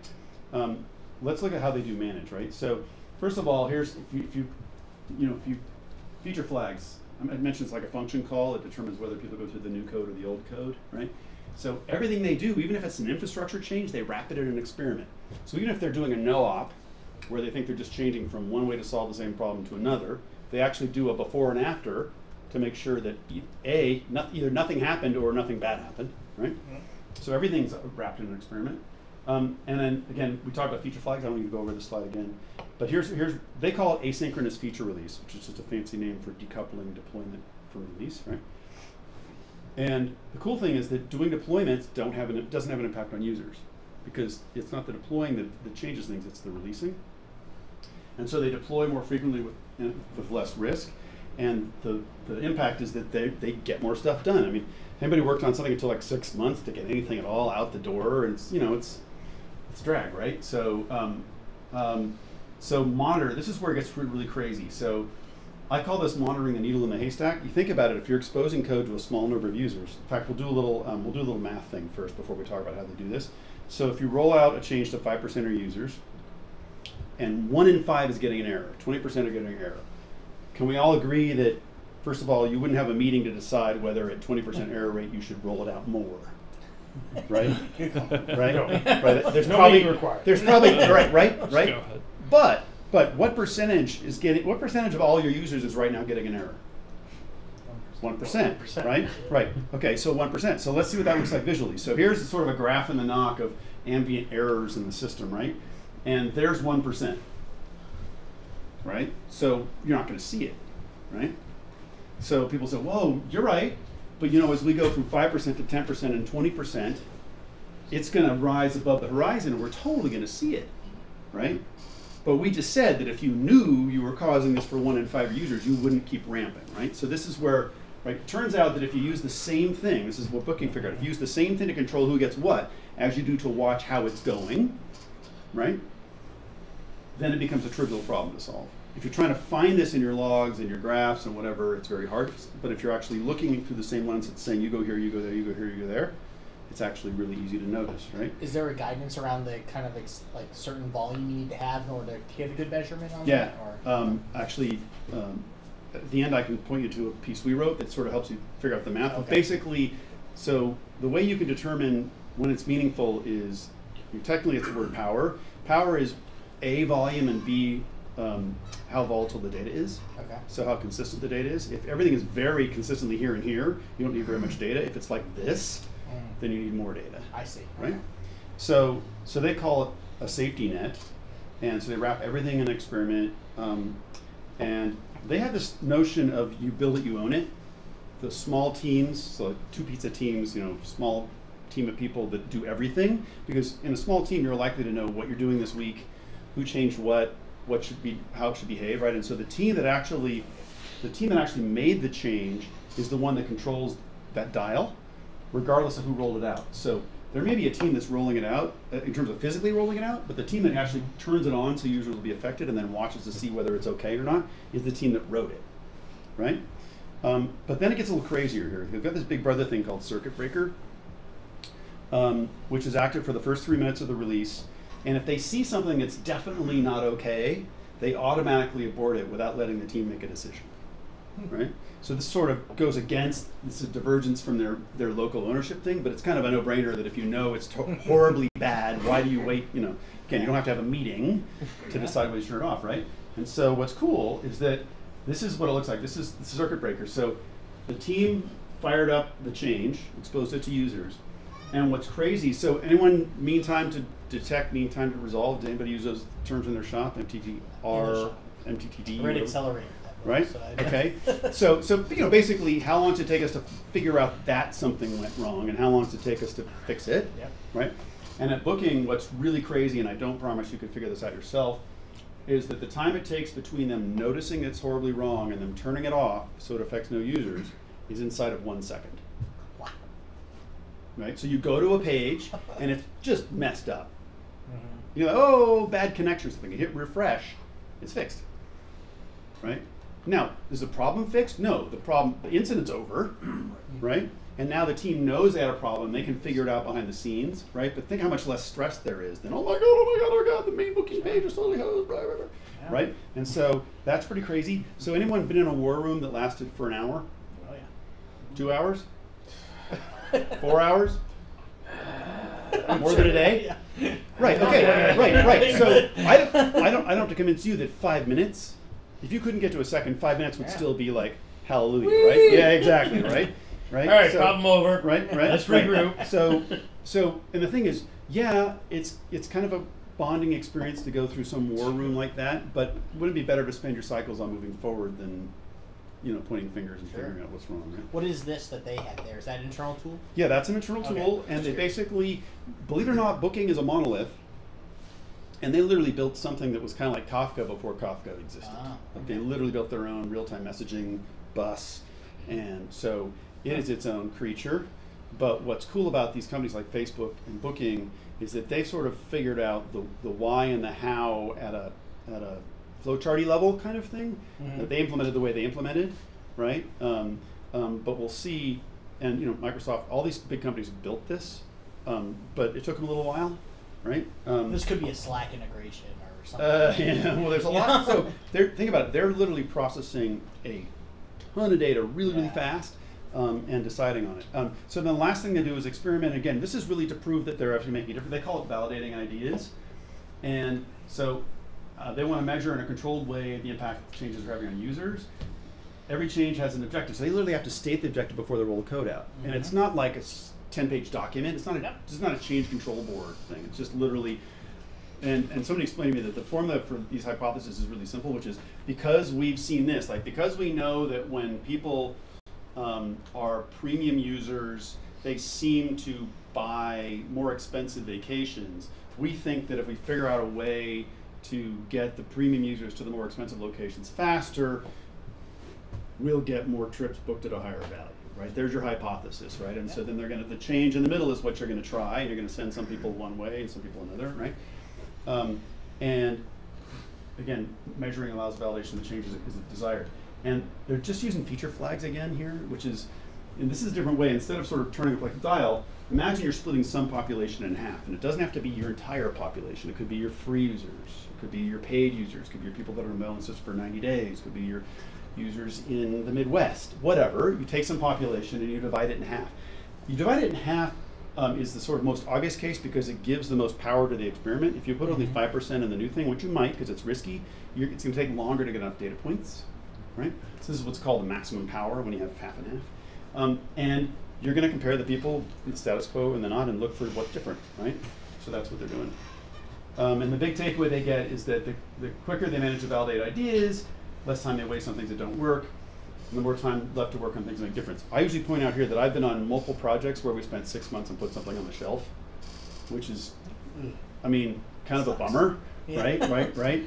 Let's look at how they do manage, right? So first of all, here's if you feature flags. I mentioned it's like a function call. It determines whether people go through the new code or the old code, right? So everything they do, even if it's an infrastructure change, they wrap it in an experiment. So even if they're doing a no-op, where they think they're just changing from one way to solve the same problem to another, they actually do a before and after to make sure that either nothing happened or nothing bad happened, right? So everything's wrapped in an experiment. And then again, we talked about feature flags. I don't need to go over this slide again. But here's they call it asynchronous feature release, which is just a fancy name for decoupling deployment from release, right? And the cool thing is that doing deployments doesn't have an impact on users, because it's not the deploying that changes things, it's the releasing. And so they deploy more frequently with less risk. And the impact is that they get more stuff done. I mean, anybody worked on something until like 6 months to get anything at all out the door, and it's drag, right? So so monitor. This is where it gets really crazy. So I call this monitoring the needle in the haystack. You think about it, if you're exposing code to a small number of users. In fact, we'll do a little math thing first before we talk about how they do this. So if you roll out a change to 5% of users, and 1 in 5 is getting an error, 20% are getting an error. Can we all agree that, first of all, you wouldn't have a meeting to decide whether at 20% error rate you should roll it out more, right? Right? No. Right. There's No probably meeting required. There's probably right. Go ahead. But what percentage of all your users is right now getting an error? 1%, right? Right. Okay, so 1%. So let's see what that looks like visually. So here's sort of a graph in the knock of ambient errors in the system, right? And there's 1%, right? So you're not going to see it, right? So people say, whoa, you're right. But as we go from 5% to 10% and 20%, it's going to rise above the horizon, and we're totally going to see it, right? But we just said that if you knew you were causing this for 1 in 5 users, you wouldn't keep ramping, right? So this is where, right, it turns out that if you use the same thing, this is what Booking figured out, if you use the same thing to control who gets what, as you do to watch how it's going, right, then it becomes a trivial problem to solve. If you're trying to find this in your logs and your graphs and whatever, it's very hard. But if you're actually looking through the same lens, it's saying you go here, you go there, you go here, you go there, it's actually really easy to notice, right? Is there a guidance around the kind of like certain volume you need to have in order to get a good measurement on that? Or? Actually, at the end I can point you to a piece we wrote that sort of helps you figure out the math. Okay. But basically, so the way you can determine when it's meaningful is, technically it's the word power. Power is A, volume, and B, how volatile the data is. Okay. So how consistent the data is. If everything is very consistently here and here, you don't need very much data. If it's like this, then you need more data. I see. Right? Okay. So they call it a safety net, and so they wrap everything in an experiment, and they have this notion of you build it, you own it. The small teams, so like 2 pizza teams, small team of people that do everything, because in a small team you're likely to know what you're doing this week, who changed what should be, how it should behave, right? And so the team that actually made the change is the one that controls that dial, regardless of who rolled it out. So there may be a team that's rolling it out in terms of physically rolling it out, but the team that actually turns it on so users will be affected and then watches to see whether it's okay or not is the team that wrote it, right? But then it gets a little crazier here. We've got this big brother thing called circuit breaker, which is active for the first 3 minutes of the release. And if they see something that's definitely not okay, they automatically abort it without letting the team make a decision, right? So this sort of goes against, this is a divergence from their local ownership thing, but it's kind of a no-brainer that if you know it's horribly bad, why do you wait, again, you don't have to have a meeting to decide whether to turn it off, right? And so what's cool is that this is what it looks like. This is the circuit breaker. So the team fired up the change, exposed it to users. And what's crazy, so anyone, mean time to detect, mean time to resolve, did anybody use those terms in their shop? MTTR, MTTD? We're at Accelerator. Right? So Okay. So basically, how long does it take us to figure out that something went wrong, and how long does it take us to fix it? Yep. Right? And at Booking, what's really crazy, and I don't promise you could figure this out yourself, is that the time it takes between them noticing it's horribly wrong and them turning it off so it affects no users is inside of 1 second. Wow. Right? So you go to a page and it's just messed up. Mm-hmm. You're like, oh, bad connection or something. You hit refresh, it's fixed. Right? Now, is the problem fixed? No, the incident's over, right? And now the team knows they had a problem. They can figure it out behind the scenes, right? But think how much less stress there is than, oh my God, oh my God, the main booking page is totally hosed, blah, blah, blah. Yeah. Right? And so that's pretty crazy. So anyone been in a war room that lasted for an hour? Oh yeah. 2 hours? 4 hours? More than a day? Yeah. Right, okay, right. So I don't have to convince you that 5 minutes, if you couldn't get to a second, 5 minutes would Yeah. still be like, hallelujah, right? Yeah, exactly, right? Right? All right, So- problem over. Right. Let's right. regroup. So, and the thing is, yeah, it's kind of a bonding experience to go through some war room like that, but wouldn't it be better to spend your cycles on moving forward than, pointing fingers and Sure. figuring out what's wrong, right? What is this that they had there? Is that an internal tool? Yeah, that's an internal Okay. tool, and they Sure. basically, believe it or not, Booking is a monolith, and they literally built something that was kind of like Kafka before Kafka existed. Ah, Like they okay. literally built their own real-time messaging bus, and so it is its own creature. But what's cool about these companies like Facebook and Booking is that they've sort of figured out the why and the how at a flowcharty level kind of thing. Mhm. That they implemented the way they implemented, right? But we'll see, and Microsoft, all these big companies built this, but it took them a little while, right? This could be a Slack integration or something. Yeah, well, there's a lot. So think about it. They're literally processing a ton of data really Yeah. fast and deciding on it. So then the last thing they do is experiment. Again, this is really to prove that they're actually making a difference. They call it validating ideas. And so they want to measure in a controlled way the impact changes are having on users. Every change has an objective. So they literally have to state the objective before they roll the code out. And it's not like a 10-page document. It's not a change control board thing. It's just literally, and somebody explained to me that the formula for these hypotheses is really simple, which is because we've seen this, like because we know that when people are premium users, they seem to buy more expensive vacations. We think that if we figure out a way to get the premium users to the more expensive locations faster, we'll get more trips booked at a higher value, right? There's your hypothesis, right? And so then the change in the middle is what you're going to try, and you're going to send some people one way and some people another, right? And again, measuring allows validation that changes is desired. And they're just using feature flags again here, which is, and this is a different way. Instead of sort of turning it like a dial, imagine you're splitting some population in half, and it doesn't have to be your entire population. It could be your free users, it could be your paid users, it could be your people that are on mail assist for 90 days, it could be your users in the Midwest, whatever. You take some population and you divide it in half. You divide it in half is the sort of most obvious case because it gives the most power to the experiment. If you put only 5% in the new thing, which you might because it's risky, it's going to take longer to get enough data points, right? So this is what's called the maximum power when you have half and half. And you're going to compare the people in status quo and the not and look for what's different, right? So that's what they're doing. And the big takeaway they get is that the quicker they manage to validate ideas, less time they waste on things that don't work, and the more time left to work on things that make a difference. I usually point out here that I've been on multiple projects where we spent 6 months and put something on the shelf, which is, I mean, kind of a bummer, Yeah. right?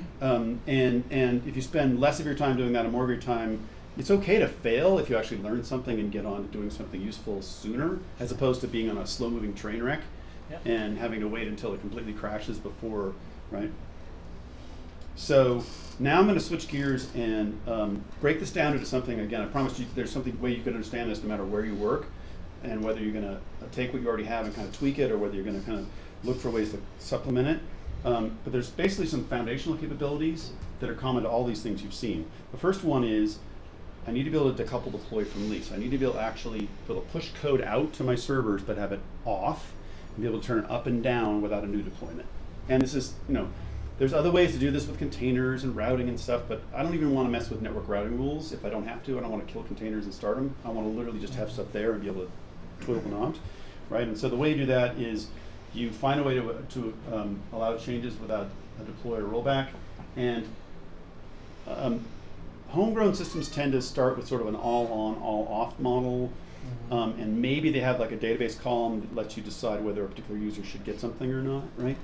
And if you spend less of your time doing that and more of your time, it's okay to fail if you actually learn something and get on to doing something useful sooner, as opposed to being on a slow-moving train wreck and having to wait until it completely crashes before, right? So now I'm going to switch gears and break this down into something. Again, I promise you there's something way you can understand this no matter where you work, and whether you're going to take what you already have and kind of tweak it, or whether you're going to kind of look for ways to supplement it. But there's basically some foundational capabilities that are common to all these things you've seen. The first one is I need to be able to decouple deploy from release. I need to be able to actually be able to push code out to my servers but have it off and be able to turn it up and down without a new deployment. And this is, there's other ways to do this with containers and routing and stuff, but I don't even want to mess with network routing rules if I don't have to. I don't want to kill containers and start them. I want to literally just have stuff there and be able to twiddle the knobs, right? And so the way you do that is you find a way to allow changes without a deploy or rollback. And homegrown systems tend to start with sort of an all-on, all-off model. And maybe they have like a database column that lets you decide whether a particular user should get something or not, right?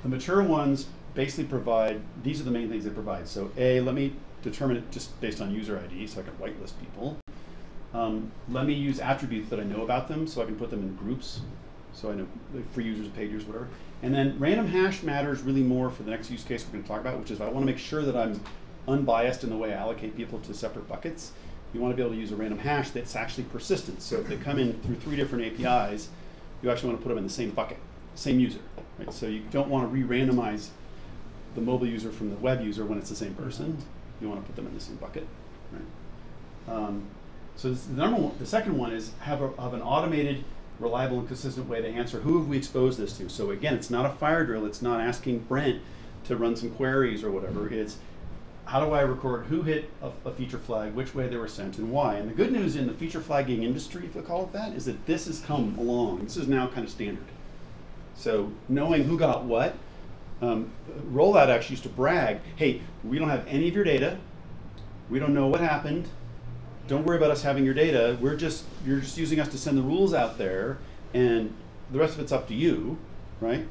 The mature ones basically provide, these are the main things they provide. So A, let me determine it just based on user ID so I can whitelist people. Let me use attributes that I know about them so I can put them in groups. So I know free users, paid users, whatever. And then random hash matters really more for the next use case we're going to talk about, which is I want to make sure that I'm unbiased in the way I allocate people to separate buckets. you want to be able to use a random hash that's actually persistent. So if they come in through 3 different APIs, you actually want to put them in the same bucket, same user. Right? So you don't want to re-randomize the mobile user from the web user when it's the same person. You want to put them in the same bucket. Right? So this, the second one is have an automated, reliable, and consistent way to answer who have we exposed this to. So again, it's not a fire drill. It's not asking Brent to run some queries or whatever. It's how do I record who hit a feature flag, which way they were sent, and why. And the good news in the feature flagging industry, if you call it that, is that this has come along. This is now kind of standard. So knowing who got what, Rollout actually used to brag, hey, we don't have any of your data. We don't know what happened. Don't worry about us having your data. You're just using us to send the rules out there, and the rest of it's up to you, right?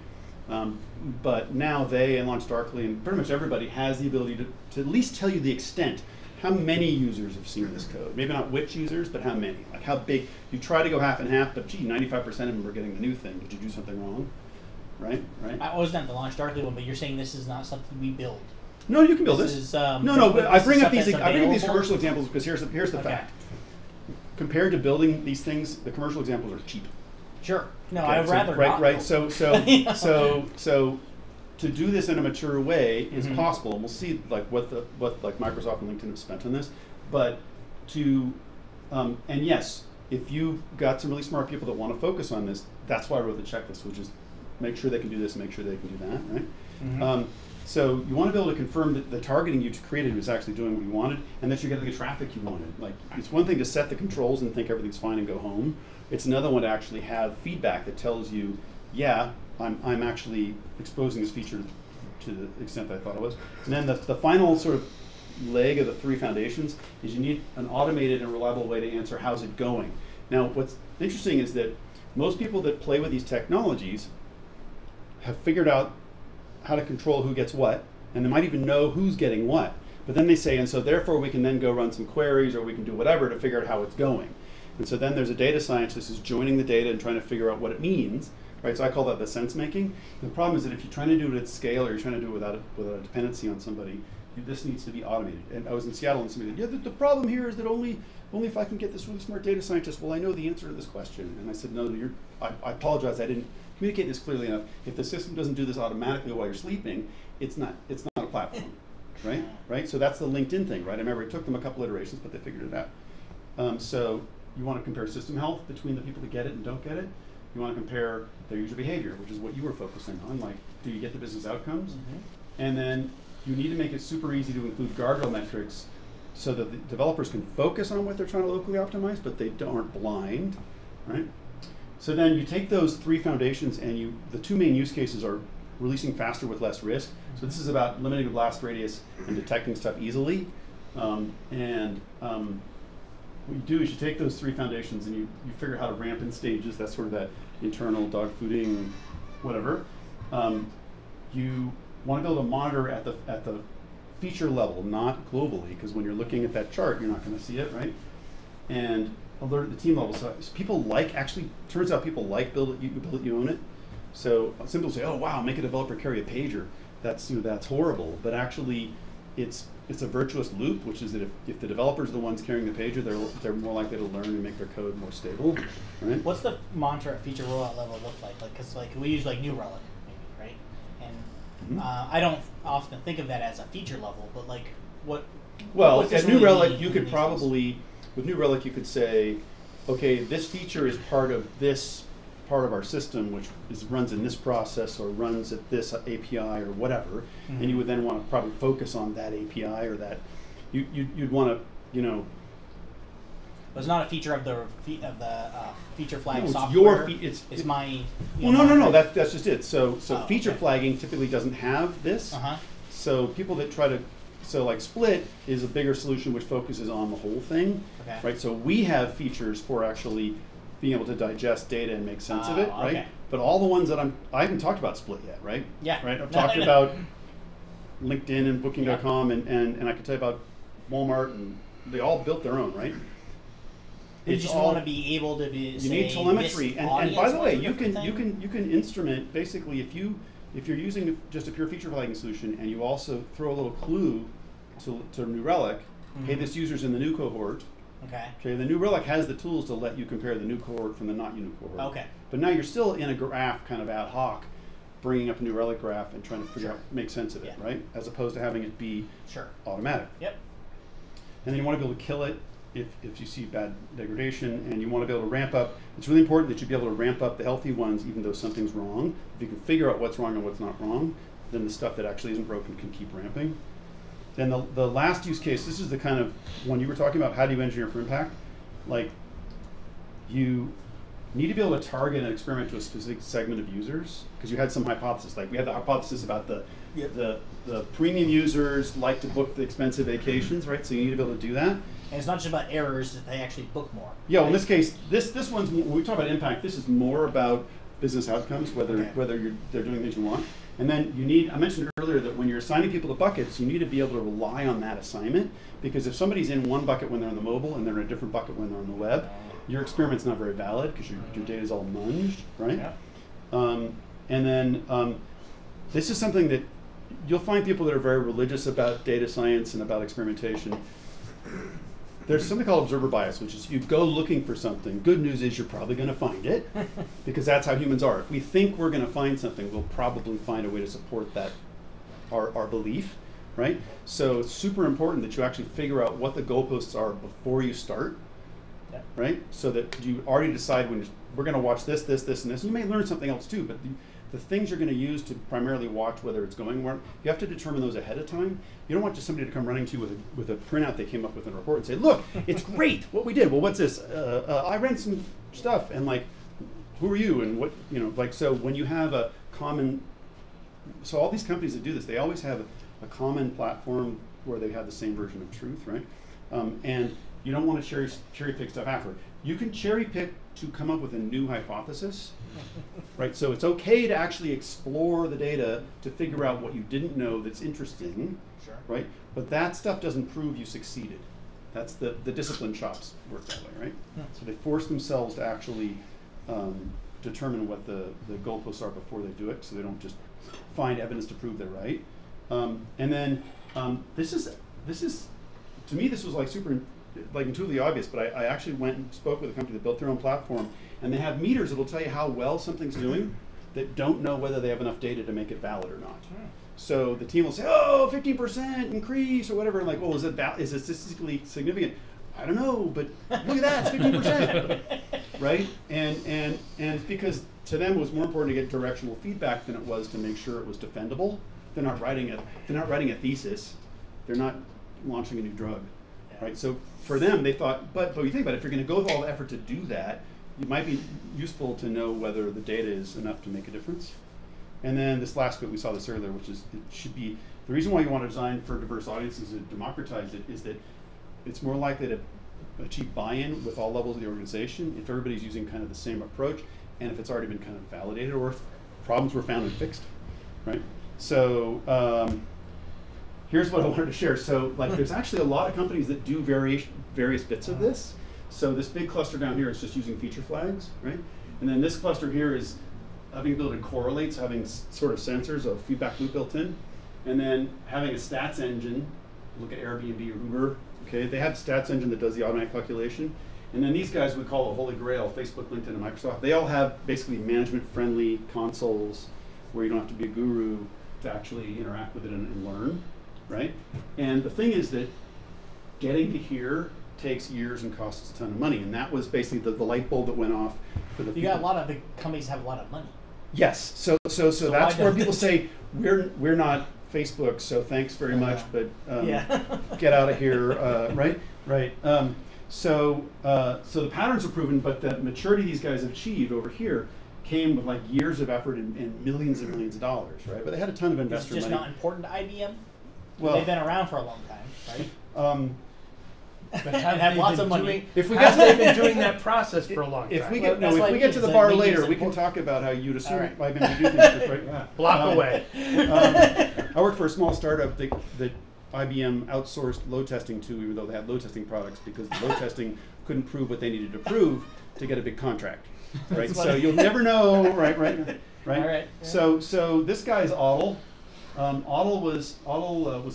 But now they and LaunchDarkly and pretty much everybody has the ability to at least tell you the extent. How many users have seen this code? Maybe not which users, but how many? Like how big? You try to go half and half, but gee, 95% of them are getting the new thing. Did you do something wrong? Right? I wasn't at the LaunchDarkly one, but you're saying this is not something we build. No, you can build this. Is, no. But I bring up these available? commercial examples because here's the fact. Compared to building these things, the commercial examples are cheap. Sure. No, Okay, I'd rather not. Right. So to do this in a mature way is possible, and we'll see like what Microsoft and LinkedIn have spent on this. But and yes, if you've got some really smart people that want to focus on this, that's why I wrote the checklist, which is make sure they can do this, make sure they can do that, right? So you want to be able to confirm that the targeting you created was actually doing what you wanted, and that you're getting the traffic you wanted. Like, it's one thing to set the controls and think everything's fine and go home. It's another one to actually have feedback that tells you, yeah, I'm actually exposing this feature to the extent that I thought it was. And then the final sort of leg of the 3 foundations is you need an automated and reliable way to answer how's it going. Now, what's interesting is that most people that play with these technologies have figured out how to control who gets what, and they might even know who's getting what. But then they say, and so therefore we can then go run some queries or we can do whatever to figure out how it's going. And so then there's a data scientist who's joining the data and trying to figure out what it means, right? So I call that the sense making. The problem is that if you're trying to do it at scale or you're trying to do it without a dependency on somebody, this needs to be automated. And I was in Seattle and somebody said, yeah, the problem here is that only if I can get this really smart data scientist, will I know the answer to this question? And I said, no, I apologize, I didn't communicate this clearly enough. If the system doesn't do this automatically while you're sleeping, it's not a platform, right? So that's the LinkedIn thing, right? I remember it took them a couple iterations, but they figured it out. So you want to compare system health between the people that get it and don't get it. You want to compare their user behavior, which is what you were focusing on, like, do you get the business outcomes? And then you need to make it super easy to include Garbo Metrics so that the developers can focus on what they're trying to locally optimize, but they aren't blind, right? So then you take those 3 foundations and the 2 main use cases are releasing faster with less risk. So this is about limiting the blast radius and detecting stuff easily. What you do is you take those 3 foundations and you figure how to ramp in stages. That's sort of that internal dog fooding, whatever. You want to be able to monitor at the feature level, not globally, because when you're looking at that chart, you're not going to see it, right? And alert at the team level. So people turns out people like build it, you own it. So some people say, oh wow, make a developer carry a pager. That's horrible. But actually, it's a virtuous loop, which is that if the developers are the ones carrying the pager, they're more likely to learn and make their code more stable, right? What's the mantra at feature rollout level look like? Because we use like New Relic, maybe, right? And I don't often think of that as a feature level, but like what? Well, what at New Relic, you could probably with New Relic you could say, okay, this feature is part of this part of our system, which runs in this process or runs at this API or whatever, and you would then want to probably focus on that API or that. You'd want to, It's not a feature of the feature flag no, it's software. It's my. No. That's just it. So feature flagging typically doesn't have this. So people that try to. So like Split is a bigger solution which focuses on the whole thing, right? So we have features for actually being able to digest data and make sense of it, right? Okay. But all the ones that I haven't talked about Split yet, right? Yeah. Right. I've talked about LinkedIn and Booking.com and I can tell you about Walmart, and they all built their own, right? You just want to be able to be. You need telemetry, and by the way, you can instrument basically if you're using just a pure feature flagging solution and you also throw a little clue to New Relic, hey, this user's in the new cohort, Okay. Okay, the New Relic has the tools to let you compare the new cohort from the not new cohort. Okay. But now you're still in a graph kind of ad hoc, bringing up a New Relic graph and trying to figure out, make sense of it, Yeah. right? As opposed to having it be automatic. Yep. And then you want to be able to kill it if you see bad degradation, and you want to be able to ramp up. It's really important that you be able to ramp up the healthy ones even though something's wrong. If you can figure out what's wrong and what's not wrong, then the stuff that actually isn't broken can keep ramping. Then the last use case, this is the kind of one you were talking about, how do you engineer for impact? Like, you need to be able to target an experiment to a specific segment of users, because you had some hypothesis. Like, we had the hypothesis about the premium users like to book the expensive vacations, right? So you need to be able to do that. And it's not just about errors, that they actually book more. Yeah, well, in this case, this one's, when we talk about impact, this is more about business outcomes, whether they're doing things you want. And then you need, I mentioned earlier that when you're assigning people to buckets, you need to be able to rely on that assignment, because if somebody's in one bucket when they're on the mobile and they're in a different bucket when they're on the web, your experiment's not very valid because your data's all munged, right? Yeah. And then this is something that you'll find people that are very religious about data science and about experimentation. There's something called observer bias, which is you go looking for something. Good news is you're probably going to find it, because that's how humans are. If we think we're going to find something, we'll probably find a way to support that, our belief, right? So it's super important that you actually figure out what the goalposts are before you start, right? So that you already decide when we're going to watch this, this, this, and this. And you may learn something else too, but the things you're going to use to primarily watch whether it's going where, you have to determine those ahead of time. You don't want just somebody to come running to you with a printout they came up with in a report and say, look, it's great what we did. Well, what's this? I ran some stuff, and like, who are you? And what, you know, like, so when you have a common, so all these companies that do this, they always have a common platform where they have the same version of truth, right? And you don't want to cherry pick stuff after. You can cherry pick to come up with a new hypothesis, right? So it's okay to actually explore the data to figure out what you didn't know that's interesting, right? But that stuff doesn't prove you succeeded. That's the discipline shops work that way, right? So they force themselves to actually determine what the goalposts are before they do it, so they don't just find evidence to prove they're right. And then this is, to me, this was like super, like intuitively obvious, but I actually went and spoke with a company that built their own platform, and they have meters that will tell you how well something's doing that don't know whether they have enough data to make it valid or not. So the team will say, oh, 15% increase or whatever, and like, oh, is it statistically significant? I don't know, but look at that, it's 15%, right? And it's because to them it was more important to get directional feedback than it was to make sure it was defendable. They're not writing a thesis. They're not launching a new drug, right? So for them, they thought, but you think about it, if you're going to go with all the effort to do that, it might be useful to know whether the data is enough to make a difference. And then this last bit, we saw this earlier, which is it should be, the reason why you want to design for diverse audiences and democratize it is that it's more likely to achieve buy-in with all levels of the organization if everybody's using kind of the same approach and if it's already been kind of validated or if problems were found and fixed, right? So here's what I wanted to share. So like there's actually a lot of companies that do various bits of this. So this big cluster down here is just using feature flags, right? And then this cluster here is having the ability to correlate, so having sort of sensors, a feedback loop built in. And then having a stats engine, look at Airbnb or Uber, okay? They have a stats engine that does the automatic calculation. And then these guys we call a holy grail, Facebook, LinkedIn, and Microsoft. They all have basically management-friendly consoles where you don't have to be a guru to actually interact with it and learn, right? And the thing is that getting to here takes years and costs a ton of money, and that was basically the light bulb that went off for the. You got a lot of the companies have a lot of money. Yes, so that's where people say we're not Facebook, so thanks very much, but get out of here, right? Right. So the patterns are proven, but the maturity these guys have achieved over here came with like years of effort and millions and millions of dollars, right? But they had a ton of investor money. It's just not important to IBM. Well, they've been around for a long time, right? But and have lots of money. If we guess they've been doing that process for a long time. If we get to the bar later, we can talk about how you'd assume IBM would do things. Right? Yeah. Block away. I worked for a small startup that IBM outsourced load testing to, even though they had load testing products, because the load testing couldn't prove what they needed to prove to get a big contract. Right. So you'll never know. Right. All right. Yeah. So this guy's Otto. Otto was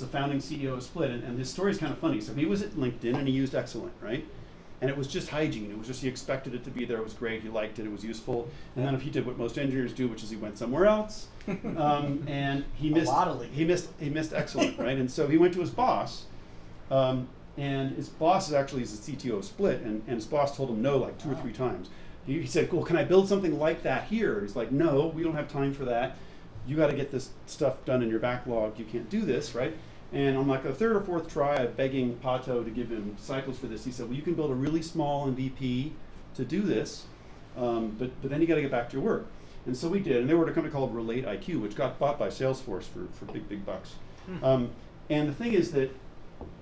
the founding CEO of Split, and his story is kind of funny. So he was at LinkedIn and he used Excellent, right? And it was just hygiene. It was just he expected it to be there. It was great. He liked it. It was useful. And then if he did what most engineers do, which is he went somewhere else, and he missed excellent, right? And so he went to his boss, and his boss is actually his CTO split, and his boss told him no like 2 or 3 times. He said, "Well, can I build something like that here?" He's like, "No, we don't have time for that. You got to get this stuff done in your backlog. You can't do this, right?" And on like the 3rd or 4th try of begging Pato to give him cycles for this, he said, "Well, you can build a really small MVP to do this, but then you got to get back to your work." And so we did, and they were at a company called Relate IQ, which got bought by Salesforce for big bucks. And the thing is that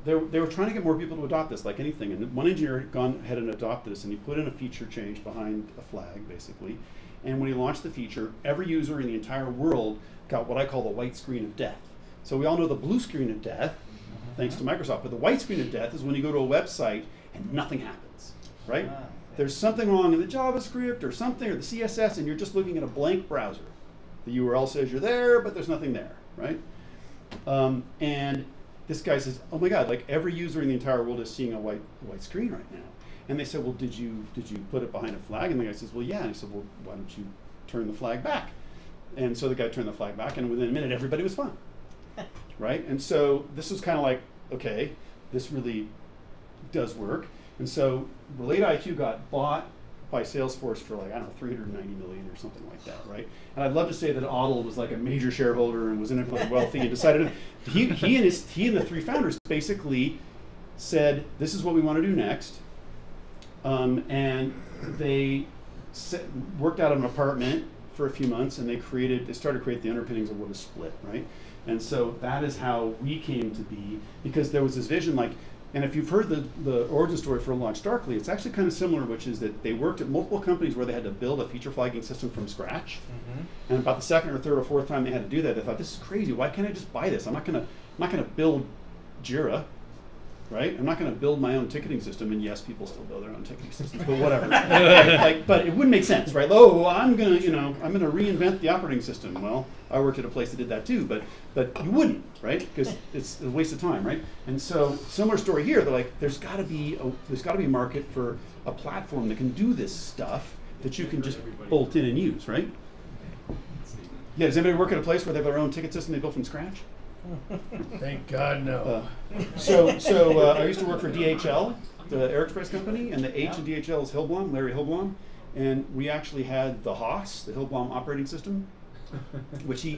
they were trying to get more people to adopt this, like anything. And one engineer had gone ahead and adopted this, and he put in a feature change behind a flag, basically. And when he launched the feature, every user in the entire world got what I call the white screen of death. So we all know the blue screen of death, thanks to Microsoft, but the white screen of death is when you go to a website and nothing happens, right? There's something wrong in the JavaScript or something, or the CSS, and you're just looking at a blank browser. The URL says you're there, but there's nothing there, right? And this guy says, "Oh my God, like every user in the entire world is seeing a white screen right now." And they said, "Well, did you put it behind a flag?" And the guy says, "Well, yeah." And he said, "Well, why don't you turn the flag back?" And so the guy turned the flag back, and within a minute, everybody was fine. Right? And so this was kind of like, okay, this really does work. And so Relate IQ got bought by Salesforce for like, I don't know, 390 million or something like that, right? And I'd love to say that Adel was like a major shareholder and was in it quite wealthy and decided, he and the 3 founders basically said, "This is what we want to do next." And they worked out of an apartment for a few months, and they started to create the underpinnings of what is Split, right? And so that is how we came to be, because there was this vision, like, and if you've heard the origin story for Launch Darkly, it's actually kind of similar, which is that they worked at multiple companies where they had to build a feature flagging system from scratch. And about the 2nd or 3rd or 4th time they had to do that, they thought, "This is crazy. Why can't I just buy this? I'm not gonna build Jira, right? I'm not going to build my own ticketing system." And yes, people still build their own ticketing systems, but whatever. But it wouldn't make sense, right? "Oh, I'm gonna reinvent the operating system." Well, I worked at a place that did that too, but you wouldn't, right? Because it's a waste of time, right? And so similar story here. They're like, there's got to be a market for a platform that can do this stuff that you can just bolt in and use, right? Yeah. Does anybody work at a place where they have their own ticket system they built from scratch? Thank God, no. So I used to work for DHL, the Air Express company, and the H in DHL is Hillblom, Larry Hillblom, and we actually had the Haas, the Hillblom operating system, which he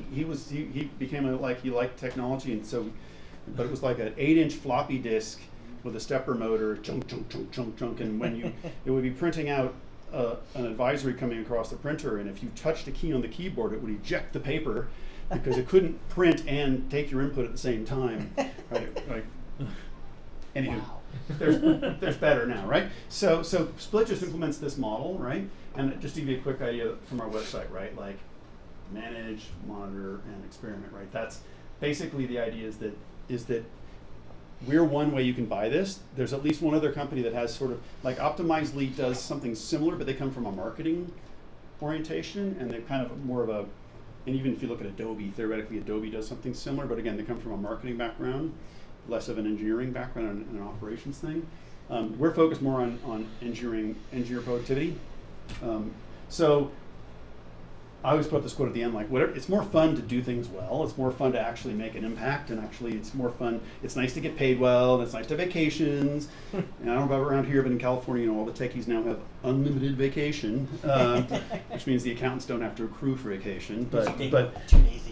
became he liked technology, and so, but it was like an 8-inch floppy disk with a stepper motor, chunk, and it would be printing out an advisory coming across the printer, and if you touched a key on the keyboard, it would eject the paper, because it couldn't print and take your input at the same time. Right? Anywho, Wow. there's better now, right? So Split just implements this model, right? And just to give you a quick idea from our website, right? Like manage, monitor, and experiment, right? That's basically the idea is that we're one way you can buy this. There's at least one other company that has sort of, like Optimizely does something similar, but they come from a marketing orientation, and they're kind of more of a, and even if you look at Adobe, theoretically Adobe does something similar, but again, they come from a marketing background, less of an engineering background and an operations thing. We're focused more on engineer productivity. So I always put this quote at the end, like, whatever, it's more fun to do things well. It's more fun to actually make an impact, and actually it's more fun. It's nice to get paid well, and it's nice to have vacations. And I don't know about around here, but in California, all the techies now have unlimited vacation, which means the accountants don't have to accrue for vacation. But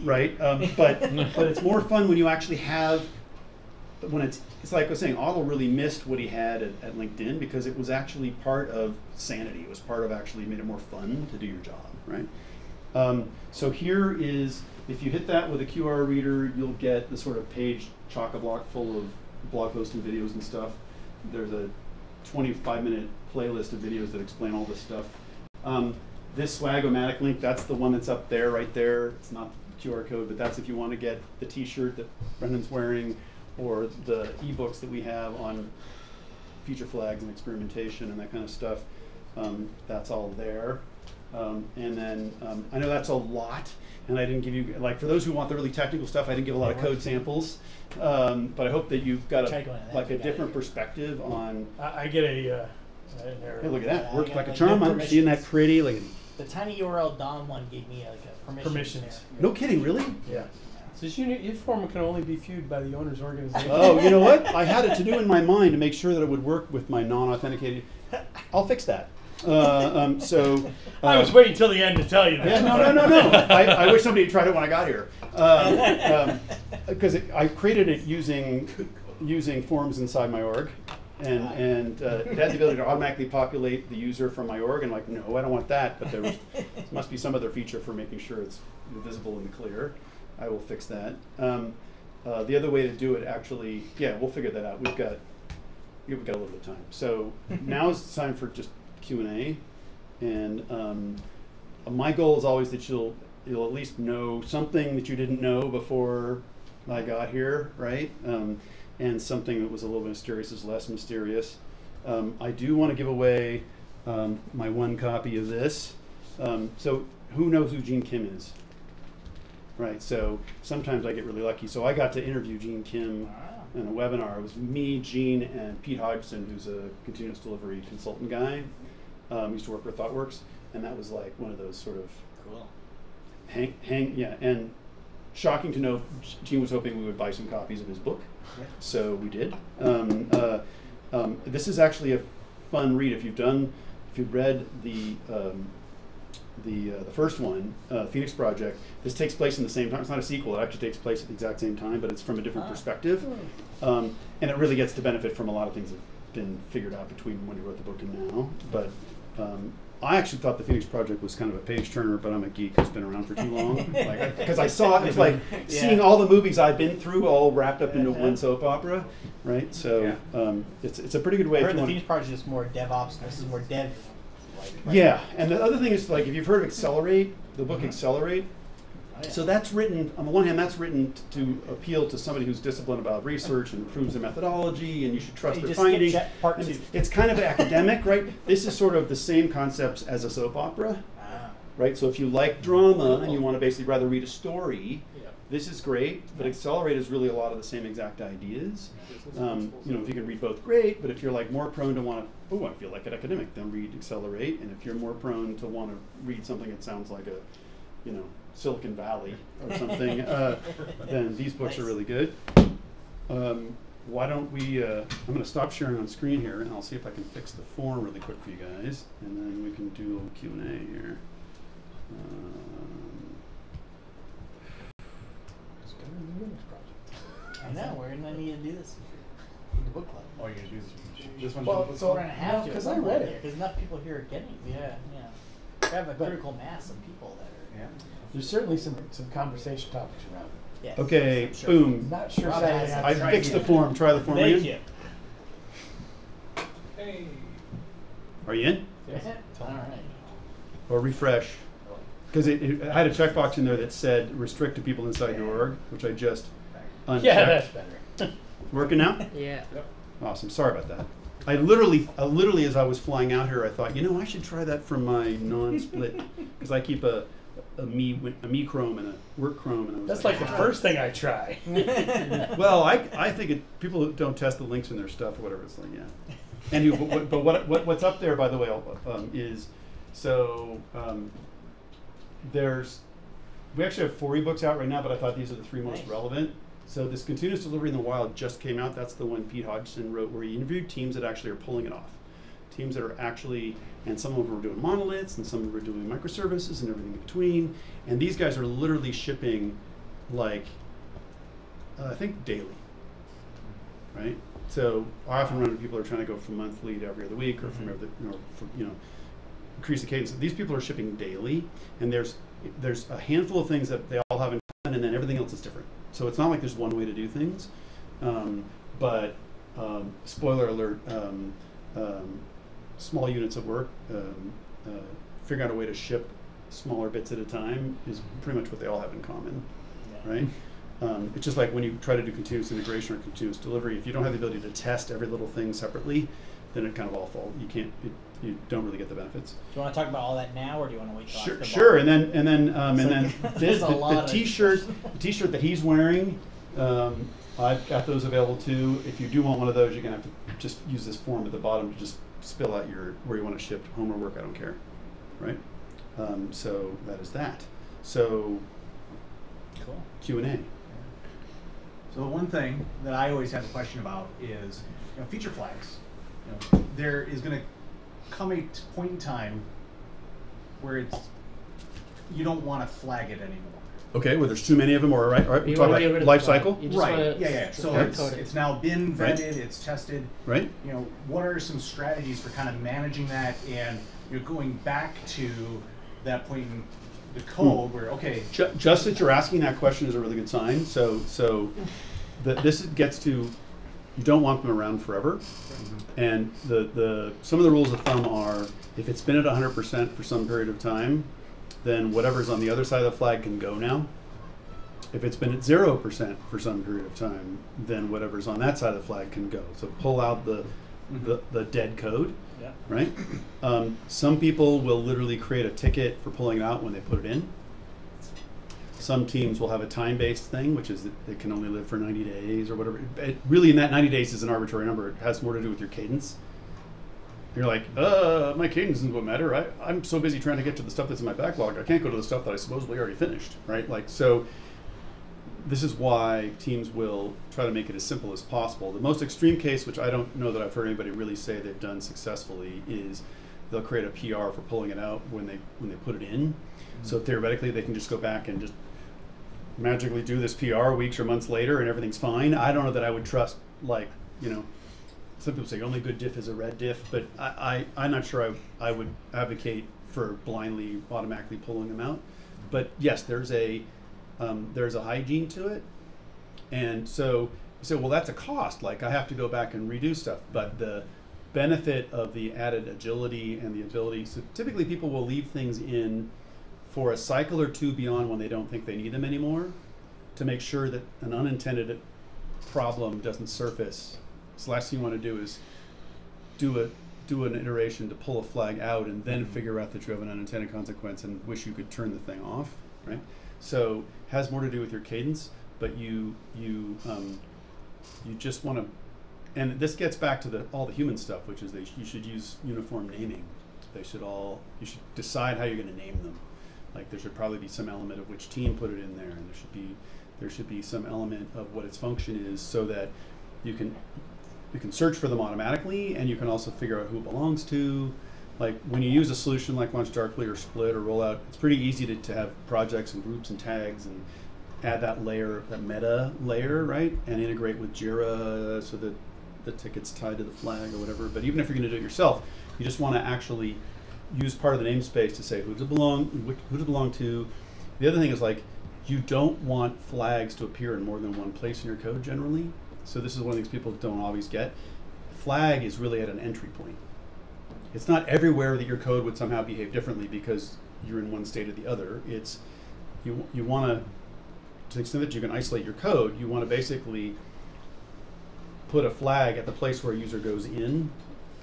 right, but it's more fun when you actually have, when it's like I was saying, Otto really missed what he had at LinkedIn, because it was actually part of sanity. It was part of actually made it more fun to do your job, right? So here is, if you hit that with a QR reader, you'll get the sort of page chock-a-block full of blog posts and videos and stuff. There's a 25-minute playlist of videos that explain all this stuff. This Swag-O-Matic link, that's the one that's up there, right there. It's not the QR code, but that's if you want to get the t-shirt that Brendan's wearing, or the ebooks that we have on feature flags and experimentation and that kind of stuff. That's all there. And then I know that's a lot, and I didn't give you, like, for those who want the really technical stuff, I didn't give a lot of code samples, but I hope that you've got a different perspective on. I get a Hey, look at that. Yeah, Worked I got, like a like, charm. no I'm seeing that permissions. pretty. Like, The tiny URL DOM one gave me like a Permissions. no kidding, really? Yeah. So this unit form can only be viewed by the owner's organization. Oh, you know what? I had it to do in my mind to make sure that it would work with my non-authenticated. I'll fix that. I was waiting till the end to tell you that. Yeah, no. I wish somebody had tried it when I got here. Because I created it using forms inside my org. And it had the ability to automatically populate the user from my org. And like, no, I don't want that. But there must be some other feature for making sure it's visible and clear. I will fix that. The other way to do it, actually, yeah, we'll figure that out. We've got a little bit of time. So now is the time for just Q&A. And my goal is always that you'll at least know something that you didn't know before I got here, right? And something that was a little bit mysterious is less mysterious. I do want to give away my one copy of this. So who knows who Gene Kim is? Right, so sometimes I get really lucky. So I got to interview Gene Kim in a webinar. It was me, Gene, and Pete Hodgson, who's a continuous delivery consultant guy. Used to work for ThoughtWorks, and that was like one of those sort of Cool. and shocking to know Gene was hoping we would buy some copies of his book. Yeah. So we did. This is actually a fun read. If you've read the first one, Phoenix Project, this takes place in the same time. It's not a sequel. It actually takes place at the exact same time, but it's from a different perspective. And it really gets to benefit from a lot of things that have been figured out between when you wrote the book and now. But I actually thought the Phoenix Project was kind of a page turner, but I'm a geek who's been around for too long. Because I saw it, it's like seeing all the movies I've been through all wrapped up into one soap opera, right? So it's a pretty good way. I heard the Phoenix Project is more DevOps, and this is more dev. Right? Yeah, and the other thing is, like, if you've heard of Accelerate, the book Accelerate, so that's written, on the one hand, that's written to appeal to somebody who's disciplined about research and improves their methodology, and you should trust their findings. Part two. It's kind of academic, right? This is sort of the same concepts as a soap opera, right? So if you like drama and you want to basically rather read a story, this is great, but Accelerate is really a lot of the same exact ideas. If you can read both, great, but if you're like more prone to want to, I feel like an academic, then read Accelerate, and if you're more prone to want to read something that sounds like Silicon Valley or something, then these books are really good. Why don't we, I'm going to stop sharing on screen here, and I'll see if I can fix the form really quick for you guys, and then we can do a little Q&A here. I know, we're going to need to do this the book club. Oh, you're gonna do this one? Well, So we're going to have to. because I read it. Because enough people here are getting it. We have a critical mass of people that are. Yeah. There's certainly some conversation topics around it. Yes, Okay, I'm sure. boom. Not sure Rob Saturday has night. it. I fixed the form. Try the form Thank again. you. Hey. Are you in? Yes. All right. Or refresh? Because I had a checkbox in there that said restrict to people inside your org, which I just unchecked. Yeah, that's better. Working now? Yeah. Awesome. Sorry about that. I literally, as I was flying out here, I thought, I should try that from my non-split, because I keep a me Chrome and a work Chrome, and I was That's like the first thing I try. Well, I think people who don't test the links in their stuff or whatever, it's like, yeah. Anyway, but what's up there, by the way, is we actually have 4 ebooks out right now, but I thought these are the 3 most relevant. So this continuous delivery in the wild just came out. That's the one Pete Hodgson wrote, where he interviewed teams that actually are pulling it off. Teams that are actually, and some of them are doing monoliths, and some of them are doing microservices and everything in between. And these guys are literally shipping, like, I think daily, right? So I often run into people who are trying to go from monthly to every other week, or from increase the cadence. These people are shipping daily, and there's a handful of things that they all have in common, and then everything else is different. So it's not like there's one way to do things, but spoiler alert, small units of work, figuring out a way to ship smaller bits at a time is pretty much what they all have in common, right? It's just like when you try to do continuous integration or continuous delivery, if you don't have the ability to test every little thing separately, then it kind of all falls. You don't really get the benefits. Do you want to talk about all that now, or do you want to wait till after the Sure. ball? And then There's this, a lot the of t-shirt that he's wearing, I've got those available too. If you do want one of those, you're gonna have to just use this form at the bottom to just spill out where you want to ship home or work, I don't care, right? So that is that. So Cool. Q&A. So the one thing that I always have a question about is, feature flags. There is going to come a point in time where you don't want to flag it anymore. Okay, well, there's too many of them, or right? You We're talking wanna get rid about of life the flag. cycle, You just Right. wanna Yeah. So hard code it. it's now been vetted, Right. it's tested. right? What are some strategies for kind of managing that and going back to that point in the code where Just that you're asking that question is a really good sign. So this gets to, you don't want them around forever. And some of the rules of thumb are, if it's been at 100% for some period of time, then whatever's on the other side of the flag can go now. If it's been at 0% for some period of time, then whatever's on that side of the flag can go. So pull out the dead code, Yeah. right? Some people will literally create a ticket for pulling it out when they put it in. Some teams will have a time-based thing, which is that it can only live for 90 days or whatever. Really, in that 90 days is an arbitrary number. It has more to do with your cadence. You're like, my cadence isn't what matter. I'm so busy trying to get to the stuff that's in my backlog, I can't go to the stuff that I supposedly already finished, right? So this is why teams will try to make it as simple as possible. The most extreme case, which I don't know that I've heard anybody really say they've done successfully, is they'll create a PR for pulling it out when they put it in. So theoretically, they can just go back and just magically do this PR weeks or months later and everything's fine. I don't know that I would trust, some people say only good diff is a red diff, but I'm not sure I would advocate for blindly automatically pulling them out. But yes, there's a hygiene to it. And so you say, well, that's a cost. I have to go back and redo stuff. But the benefit of the added agility and the ability, so typically people will leave things in for a cycle or two beyond when they don't think they need them anymore, to make sure that an unintended problem doesn't surface. So the last thing you want to do is do an iteration to pull a flag out and then figure out that you have an unintended consequence and wish you could turn the thing off, right? So has more to do with your cadence, but you just want to, and this gets back to all the human stuff, which is you should use uniform naming. You should decide how you're going to name them. There should probably be some element of which team put it in there, and there should be some element of what its function is, so that you can search for them automatically, and you can also figure out who it belongs to. When you use a solution like Launch Darkly or Split or Rollout, it's pretty easy to have projects and groups and tags and add that layer, that meta layer, right? And integrate with Jira so that the ticket's tied to the flag or whatever. But even if you're going to do it yourself, you just want to actually use part of the namespace to say who does it belong to. The other thing is you don't want flags to appear in more than one place in your code generally. So this is one of the things people don't always get. Flag is really at an entry point. It's not everywhere that your code would somehow behave differently because you're in one state or the other. It's you want to the extent that you can isolate your code, you want to basically put a flag at the place where a user goes in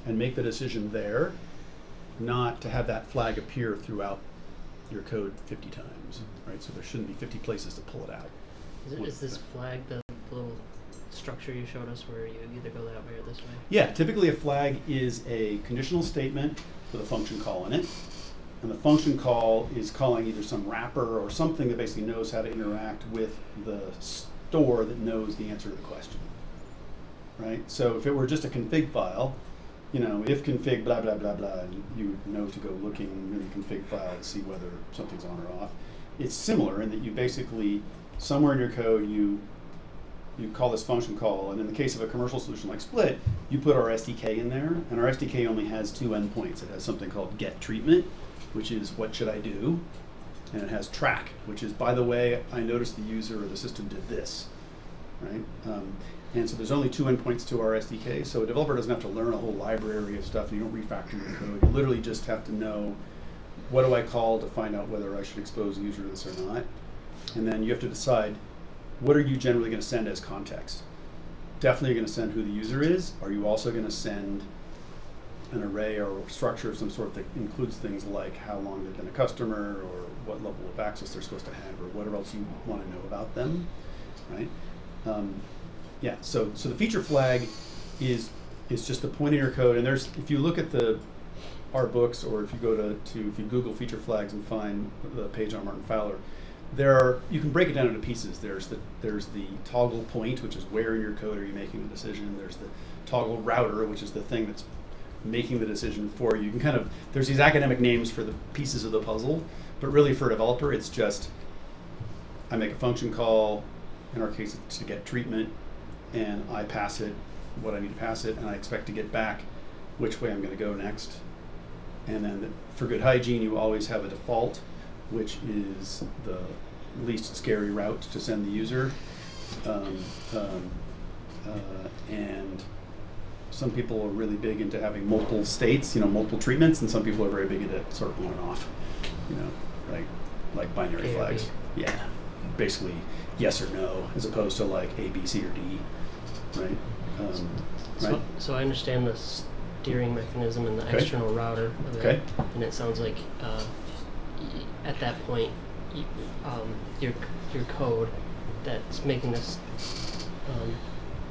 and make the decision there, not to have that flag appear throughout your code 50 times, right? So there shouldn't be 50 places to pull it out. Is this flag the little structure you showed us where you either go that way or this way? Yeah, typically a flag is a conditional statement with a function call in it. And the function call is calling either some wrapper or something that basically knows how to interact with the store that knows the answer to the question, right? So if it were just a config file, if config blah, blah, blah, blah, you would know to go looking in the config file to see whether something's on or off. It's similar in that you basically, somewhere in your code, you call this function call, and in the case of a commercial solution like Split, you put our SDK in there, and our SDK only has two endpoints. It has something called get treatment, which is what should I do, and it has track, which is, by the way, I noticed the user or the system did this, right? And so there's only two endpoints to our SDK, so a developer doesn't have to learn a whole library of stuff, and you don't refactor your code. You literally just have to know, what do I call to find out whether I should expose the user to this or not? And then you have to decide, what are you generally going to send as context? Definitely you're going to send who the user is. Are you also going to send an array or structure of some sort that includes things like how long they've been a customer, or what level of access they're supposed to have, or whatever else you want to know about them, right? Yeah, so the feature flag is It's just the point in your code, and there's, if you look at our books, or if you go if you Google feature flags and find the page on Martin Fowler, you can break it down into pieces. There's the toggle point, which is where in your code are you making the decision. There's the toggle router, which is the thing that's making the decision for you. You can kind of, there's these academic names for the pieces of the puzzle, but really for a developer, it's just, I make a function call, in our case it's to get treatment, and I pass it what I need to pass it, and I expect to get back which way I'm going to go next. And then for good hygiene, you always have a default, which is the least scary route to send the user. And some people are really big into having multiple states, multiple treatments, and some people are very big into sort of on and off, like binary flags. Yeah, basically yes or no, as opposed to like A, B, C, or D, right? Right? So I understand the steering mechanism and the external router of it, and it sounds like at that point, your code that's making this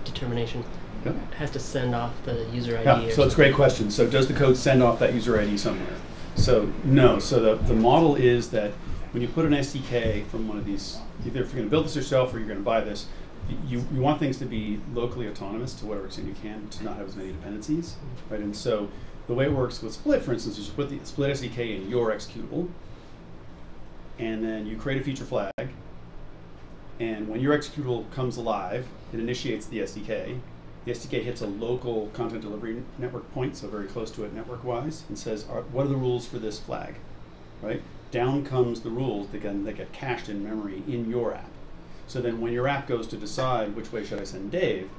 determination has to send off the user ID. Yeah, so it's a great question. So does the code send off that user ID somewhere? So no. So the model is that when you put an SDK from one of these, either if you're going to build this yourself or you're going to buy this, you want things to be locally autonomous to whatever extent you can, to not have as many dependencies, right? And so the way it works with Split, for instance, is you put the Split SDK in your executable, and then you create a feature flag, and when your executable comes alive, it initiates the SDK. The SDK hits a local content delivery network point, so very close to it network-wise, and says, what are the rules for this flag, right? Down comes the rules that get cached in memory in your app. So then when your app goes to decide which way should I send Dave,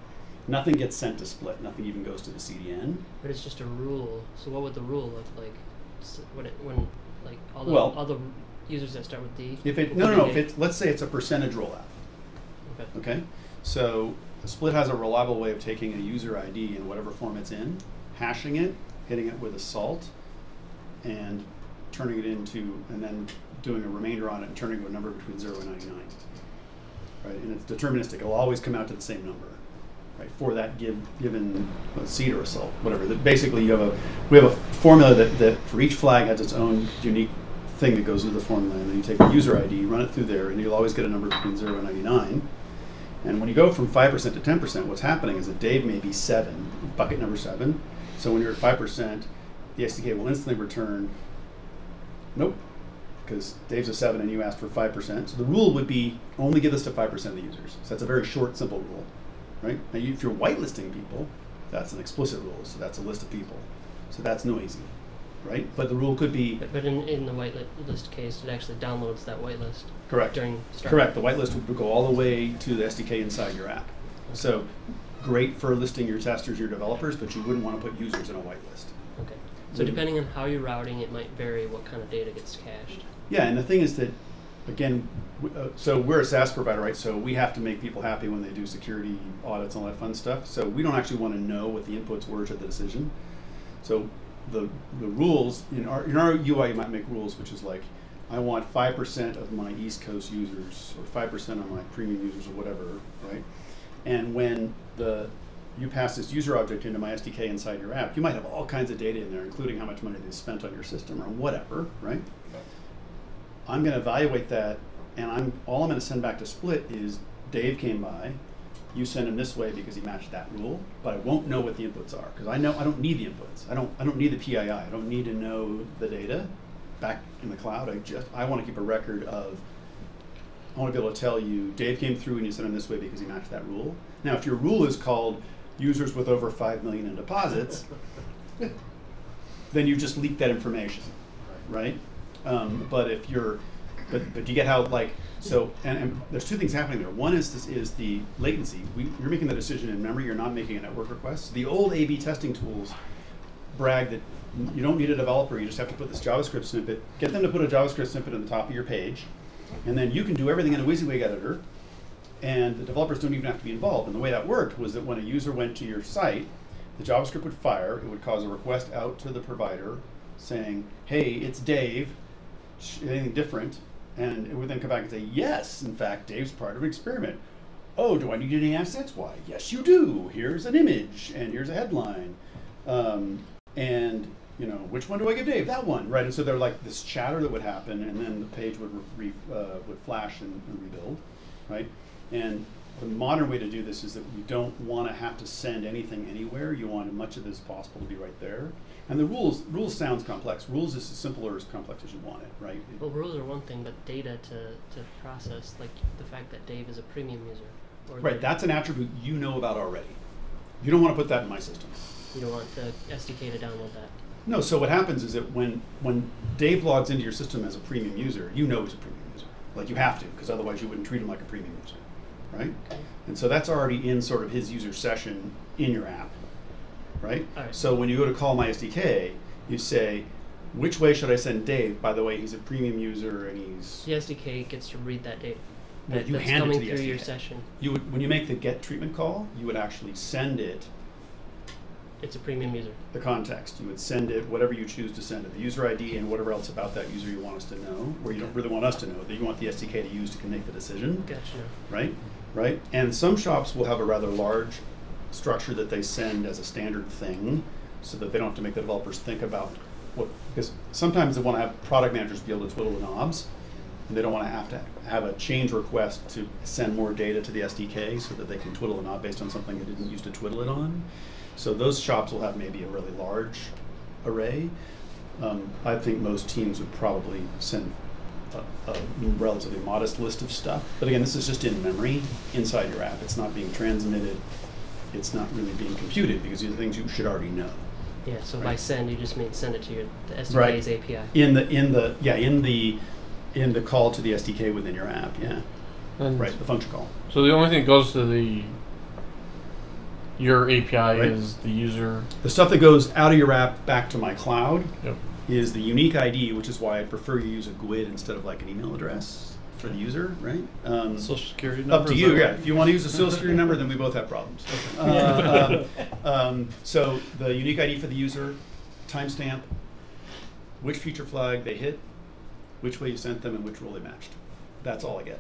nothing gets sent to Split, nothing even goes to the CDN. But it's just a rule. So what would the rule look like when like all the users that start with D? If let's say it's a percentage rollout. Okay. So Split has a reliable way of taking a user ID in whatever form it's in, hashing it, hitting it with a salt, and turning it into, and then doing a remainder on it and turning it to a number between 0 and 99. Right, and it's deterministic. It'll always come out to the same number, right? For that given seed or a salt, whatever. Basically, we have a formula that for each flag has its own unique thing that goes into the formula, and then you take the user ID, run it through there, and you'll always get a number between 0 and 99. And when you go from 5% to 10%, what's happening is that Dave may be 7, bucket number 7. So when you're at 5%, the SDK will instantly return, nope, because Dave's a 7 and you asked for 5%. So the rule would be only give this to 5% of the users. So that's a very short, simple rule, right? Now if you're whitelisting people, that's an explicit rule. So that's a list of people. So that's noisy, right? But the rule could be... But in the whitelist case, it actually downloads that whitelist. Correct. During start. Correct. The whitelist would go all the way to the SDK inside your app. So great for listing your testers, your developers, but you wouldn't want to put users in a whitelist. Okay. So depending on how you're routing, it might vary what kind of data gets cached. Yeah, and the thing is that, again, so we're a SaaS provider, right? So we have to make people happy when they do security audits and all that fun stuff. So we don't actually want to know what the inputs were to the decision. So the rules, in our UI, you might make rules, which is like, I want 5% of my East Coast users, or 5% of my premium users, or whatever, right? And when you pass this user object into my SDK inside your app, you might have all kinds of data in there, including how much money they spent on your system or whatever, right? I'm going to evaluate that, and all I'm going to send back to Split is Dave came by, you send him this way because he matched that rule, but I won't know what the inputs are because I don't need the inputs. I don't need the PII. I don't need to know the data back in the cloud. I want to keep a record of. I want to be able to tell you Dave came through and you sent him this way because he matched that rule. Now, if your rule is called users with over 5 million in deposits, then you just leak that information, right? But if you're, but you get how and there's two things happening there. One is the latency. You're making the decision in memory. You're not making a network request. The old A/B testing tools brag that you don't need a developer. You just have to put this JavaScript snippet. Get them to put a JavaScript snippet on the top of your page, and then you can do everything in a WYSIWYG editor. And the developers don't even have to be involved. And the way that worked was that when a user went to your site, the JavaScript would fire. It would cause a request out to the provider saying, "Hey, it's Dave. Anything different?" And it would then come back and say, "Yes, in fact, Dave's part of an experiment." oh, do I need any assets? Why, yes, you do. Here's an image, and here's a headline, and you know, which one do I give Dave? That one, right? And so they're like this chatter that would happen, and then the page would would flash and rebuild, right? And the modern way to do this is that you don't want to have to send anything anywhere. You want as much of it as possible to be right there. And the rules sounds complex. Rules is as simple or as complex as you want it, right? Well, rules are one thing, but data to process, like the fact that Dave is a premium user. Or Right, that's an attribute you know about already. You don't want to put that in my system. You don't want the SDK to download that. No, so what happens is that when Dave logs into your system as a premium user, you know he's a premium user. Like you have to, because otherwise you wouldn't treat him like a premium user, right? Okay. And so that's already in sort of his user session in your app, right? All right. So when you go to call my SDK, you say, which way should I send Dave? By the way, he's a premium user and he's... The SDK gets to read that data. Yeah, you that's hand it to coming the through SDK. your session. You would, when you make the get treatment call, you would actually send it It's a premium user. the context. You would send it whatever you choose to send it, the user ID and whatever else about that user you want us to know, or you don't really want us to know, that you want the SDK to use to make the decision, Gotcha. right? Right? And some shops will have a rather large structure that they send as a standard thing, so that they don't have to make the developers think about what, because sometimes they want to have product managers be able to twiddle the knobs, and they don't want to have a change request to send more data to the SDK so that they can twiddle the knob based on something they didn't use to twiddle it on. So those shops will have maybe a really large array. I think most teams would probably send a relatively modest list of stuff. But again, this is just in memory inside your app. It's not being transmitted. It's not really being computed because these are things you should already know. Yeah, so by send, you just mean send it to the SDK's Right. API. In the call to the SDK within your app, yeah. And Right, the function call. So the only thing that goes to your API Right. is the user. The stuff that goes out of your app back to my cloud Yep. is the unique ID, which is why I prefer you use a GUID instead of like an email address for the user, right? Social security Up number. to is you, that yeah. right? If you want to use a social security number, then we both have problems. So the unique ID for the user, timestamp, which feature flag they hit, which way you sent them, and which rule they matched. That's all I get.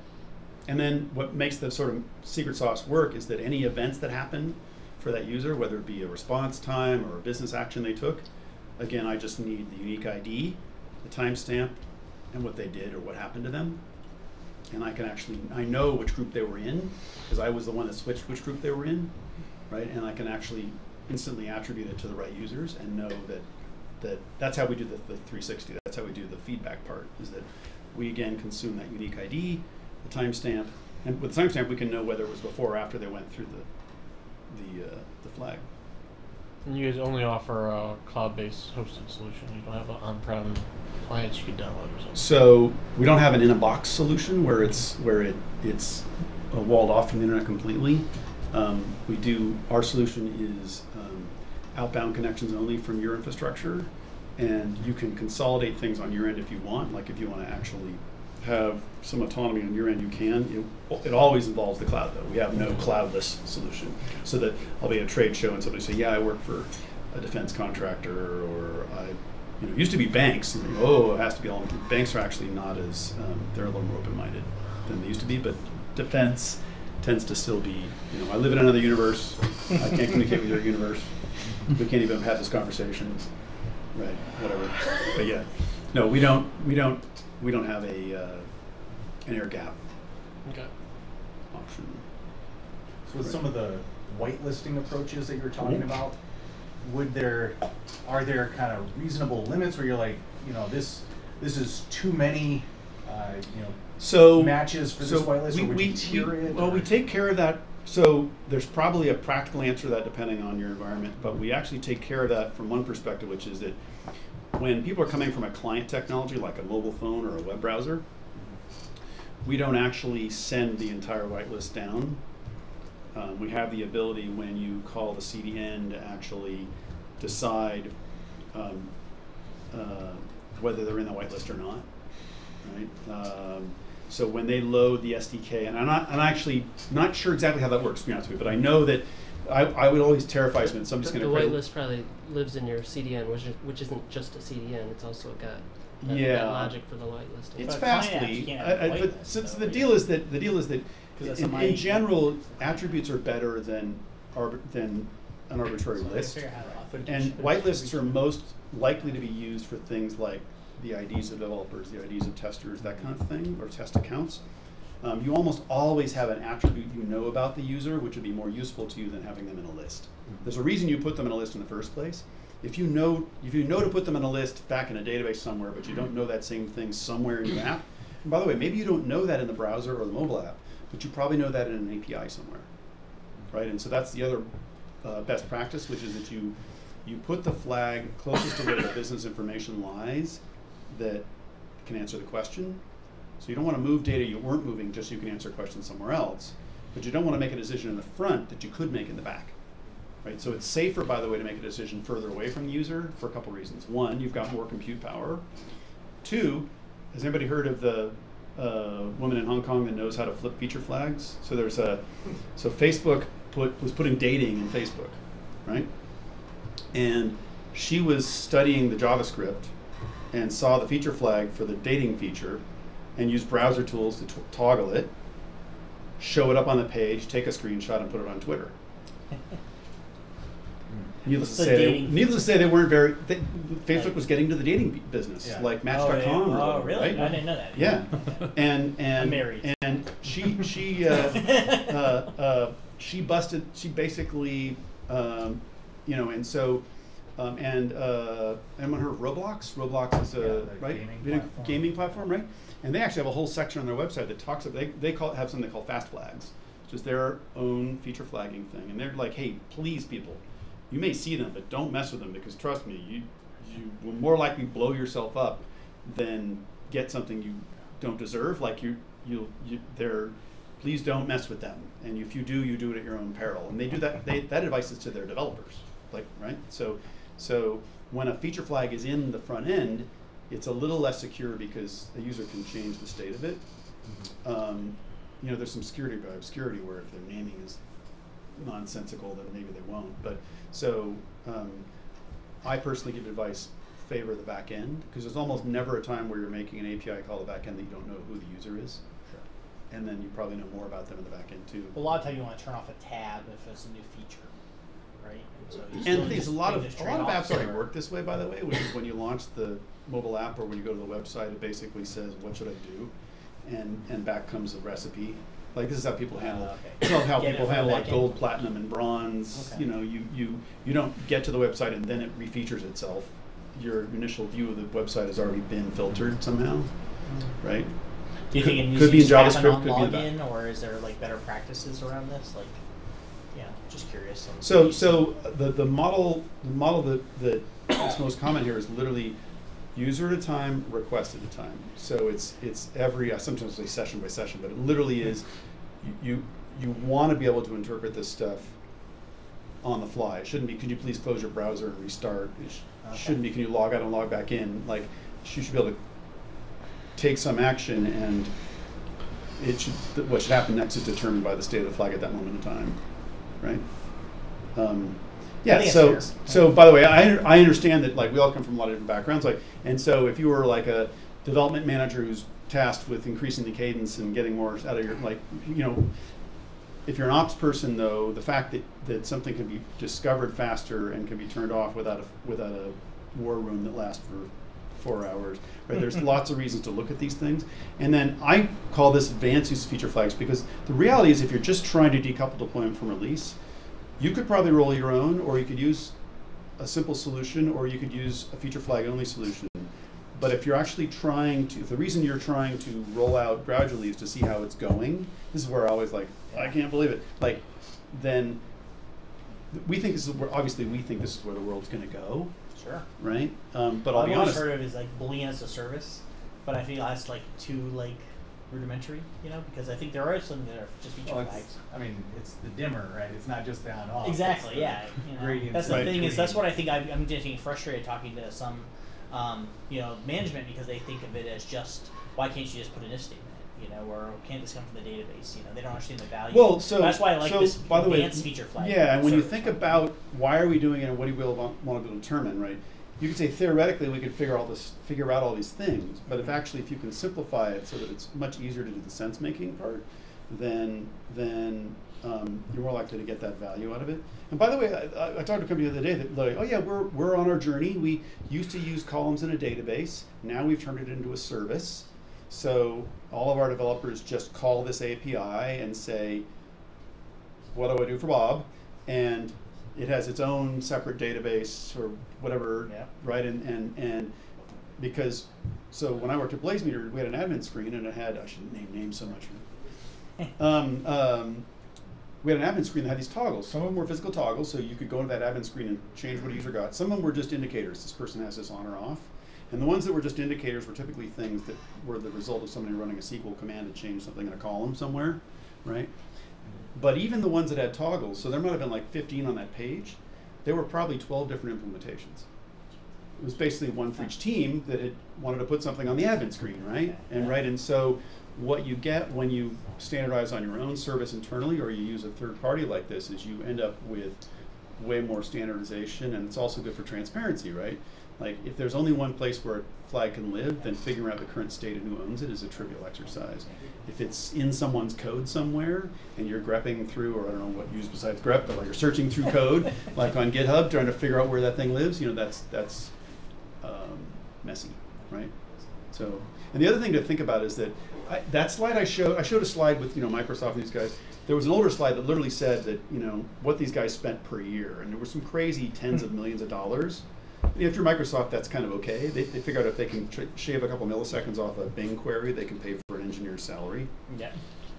And then what makes the sort of secret sauce work is that any events that happen for that user, whether it be a response time or a business action they took, again, I just need the unique ID, the timestamp, and what they did or what happened to them. And I know which group they were in, because I was the one that switched which group they were in, right? And I can actually instantly attribute it to the right users and know that's how we do the 360. That's how we do the feedback part, is that we again consume that unique ID, the timestamp, and with the timestamp we can know whether it was before or after they went through the flag. And you guys only offer a cloud-based hosted solution. You don't have an on-prem appliance you could download or something. So we don't have an in-a-box solution where it's walled off from the internet completely. Our solution is outbound connections only from your infrastructure, and you can consolidate things on your end if you want. Like if you want to actually have some autonomy on your end, you can. It always involves the cloud, though. We have no cloudless solution. So that I'll be at a trade show and somebody say, "Yeah, I work for a defense contractor," or it used to be banks. And they go, it has to be all. Banks are actually not as they're a little more open-minded than they used to be, but defense tends to still be. I live in another universe. I can't communicate with your universe. We can't even have this conversation. Right, whatever. But yeah, no, we don't have an air gap Okay. option. So with some of the whitelisting approaches that you're talking about, are there kind of reasonable limits where you're like, this is too many, matches for this whitelist, or would you tier it? Well, we take care of that. So there's probably a practical answer to that depending on your environment, but we actually take care of that from one perspective, which is that when people are coming from a client technology like a mobile phone or a web browser, we don't actually send the entire whitelist down. We have the ability when you call the CDN to actually decide whether they're in the whitelist or not, right? So when they load the SDK, and I'm actually not sure exactly how that works, to be honest with you, but I know that I would always terrify me when somebody's going to The whitelist probably lives in your CDN, which isn't just a CDN. It's also got that logic for the whitelisting. It's But client apps fastly, can't have a but whitelist, so though, the yeah. deal is that that's in somebody- general, attributes are better than an arbitrary So they list. figure out how to authenticate And it. whitelists are most likely to be used for things like the IDs of developers, the IDs of testers, that kind of thing, or test accounts. You almost always have an attribute you know about the user, which would be more useful to you than having them in a list. There's a reason you put them in a list in the first place. If you know to put them in a list back in a database somewhere, but you don't know that same thing somewhere in your app, and by the way, maybe you don't know that in the browser or the mobile app, but you probably know that in an API somewhere, right? And so that's the other best practice, which is that you put the flag closest to where the business information lies that can answer the question. So you don't want to move data you weren't moving just so you can answer a question somewhere else, but you don't want to make a decision in the front that you could make in the back. Right? So it's safer, by the way, to make a decision further away from the user for a couple reasons. One, you've got more compute power. Two, has anybody heard of the woman in Hong Kong that knows how to flip feature flags? So so Facebook was putting dating in Facebook, right? And she was studying the JavaScript and saw the feature flag for the dating feature and used browser tools to toggle it, show it up on the page, take a screenshot, and put it on Twitter. Needless to say, they weren't very. Facebook was getting to the dating business, like Match.com. Oh, really? Right? I didn't know that. Yeah, and I'm married. And she busted. She basically, and so. And anyone heard of Roblox? Roblox is a gaming platform, right? And they actually have a whole section on their website that talks about have something they call fast flags, which is their own feature flagging thing. And they're like, hey, please, people, you may see them, but don't mess with them because trust me, you will more likely blow yourself up than get something you don't deserve. Like please don't mess with them. And if you do it at your own peril. And they do that. That advice is to their developers, right? So when a feature flag is in the front end, it's a little less secure because the user can change the state of it. There's some security by obscurity where if their naming is nonsensical, then maybe they won't. But I personally give advice, favor the back end, because there's almost never a time where you're making an API call the back end that you don't know who the user is. Sure. And then you probably know more about them in the back end too. A lot of times you want to turn off a tab if it's a new feature. Right? And there's a lot of apps already work this way, by the way, which is when you launch the mobile app or when you go to the website, it basically says, what should I do? And back comes a recipe. Like this is how people handle like gold, platinum, and bronze. Okay. You don't get to the website and then it refeatures itself. Your initial view of the website has already been filtered somehow, right? Do you think it could be in JavaScript, could be in the back. Or is there like better practices around this? Like, just curious. So the model that is most common here is literally user at a time, request at a time. So it's every, I sometimes say session by session, but it literally is you want to be able to interpret this stuff on the fly. It shouldn't be, could you please close your browser and restart? It shouldn't be, can you log out and log back in? Like, you should be able to take some action, and what should happen next is determined by the state of the flag at that moment in time. Right. So by the way, I understand that like we all come from a lot of different backgrounds. And so if you were like a development manager who's tasked with increasing the cadence and getting more out of your if you're an ops person though, the fact that something can be discovered faster and can be turned off without a war room that lasts for 4 hours, right? There's lots of reasons to look at these things. And then I call this advanced use of feature flags because the reality is if you're just trying to decouple deployment from release, you could probably roll your own, or you could use a simple solution, or you could use a feature flag only solution. But if you're actually if the reason you're trying to roll out gradually is to see how it's going, this is where I always I can't believe it. Then we think this is where, obviously we think this is where the world's going to go. Sure. Right? But I'll be honest. I've heard of is like Boolean as a service, but I feel that's too rudimentary, because I think there are some that are just feature flags. It's the dimmer, right? It's not just the on-off. Exactly, yeah. That's the thing is that's what I think I'm getting frustrated talking to some, management because they think of it as just, why can't you just put an if statement? Or can't this come from the database? They don't understand the value. Well, so that's why I like this advanced feature flag. Yeah, and when you think about why are we doing it and what do we want to determine, right? you could say theoretically we could figure out all these things, but if you can simplify it so that it's much easier to do the sense making part, then you're more likely to get that value out of it. And by the way, I talked to a company the other day that like, oh yeah, we're on our journey. We used to use columns in a database. Now we've turned it into a service. So all of our developers just call this API and say, what do I do for Bob? And it has its own separate database or whatever, right? And because, so when I worked at BlazeMeter, we had an admin screen and it had, I shouldn't name names so much. We had an admin screen that had these toggles. Some of them were physical toggles, so you could go into that admin screen and change what a user got. Some of them were just indicators. This person has this on or off. And the ones that were just indicators were typically things that were the result of somebody running a SQL command to change something in a column somewhere, right? But even the ones that had toggles, so there might have been like 15 on that page, there were probably 12 different implementations. It was basically one for each team that had wanted to put something on the admin screen, right? And so what you get when you standardize on your own service internally or you use a third party like this is you end up with way more standardization, and it's also good for transparency, right? Like if there's only one place where a flag can live, then figuring out the current state and who owns it is a trivial exercise. If it's in someone's code somewhere and you're grepping through, or I don't know what you use besides grep, but like you're searching through code, like on GitHub, trying to figure out where that thing lives, you know, that's messy, right? So, and the other thing to think about is that that slide I showed a slide with, you know, Microsoft and these guys. There was an older slide that literally said that, you know, what these guys spent per year, and there were some crazy tens of millions of dollars. And if you're Microsoft, that's kind of okay. They figure out if they can shave a couple milliseconds off a Bing query, they can pay for an engineer's salary. Yeah.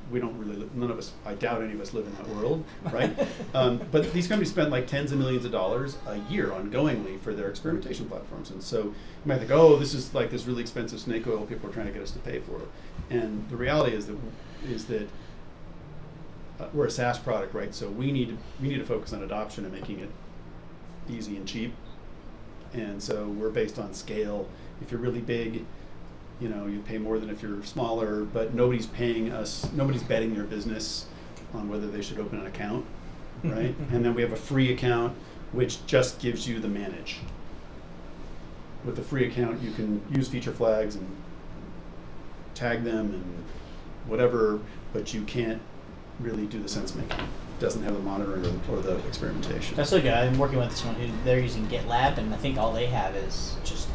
We don't really, none of us, I doubt any of us live in that world, right? But these companies spend like tens of millions of dollars a year ongoingly for their experimentation platforms. And so you might think, oh, this is like this really expensive snake oil people are trying to get us to pay for it. And the reality is that we're a SaaS product, right? So we need to focus on adoption and making it easy and cheap. And so we're based on scale. If you're really big, you know, you pay more than if you're smaller, but nobody's paying us, nobody's betting their business on whether they should open an account, right? And then we have a free account, which just gives you the manage. With the free account, you can use feature flags and tag them and whatever, but you can't really do the sense making. It doesn't have the monitoring or the experimentation. That's so good. I'm working with someone who they're using GitLab, and I think all they have is just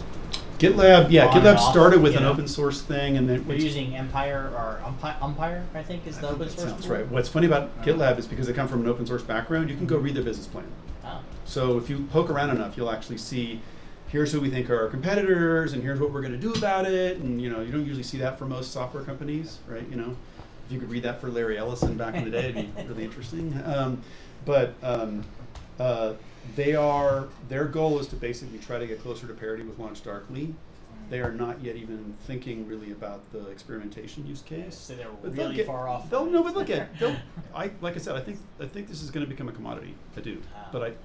GitLab. Yeah, GitLab started with an open source thing, and then they're using Empire or Umpire. I think is the open source. Sounds right. What's funny about GitLab is because they come from an open source background, you can go read their business plan. Oh. So if you poke around enough, you'll actually see, here's who we think are our competitors, and here's what we're going to do about it. And you know, you don't usually see that for most software companies, right? You know, if you could read that for Larry Ellison back in the day, it'd be really interesting. Their goal is to basically try to get closer to parity with LaunchDarkly. They are not yet even thinking really about the experimentation use case. So they're really far off. Like I said, I think this is going to become a commodity. I do, but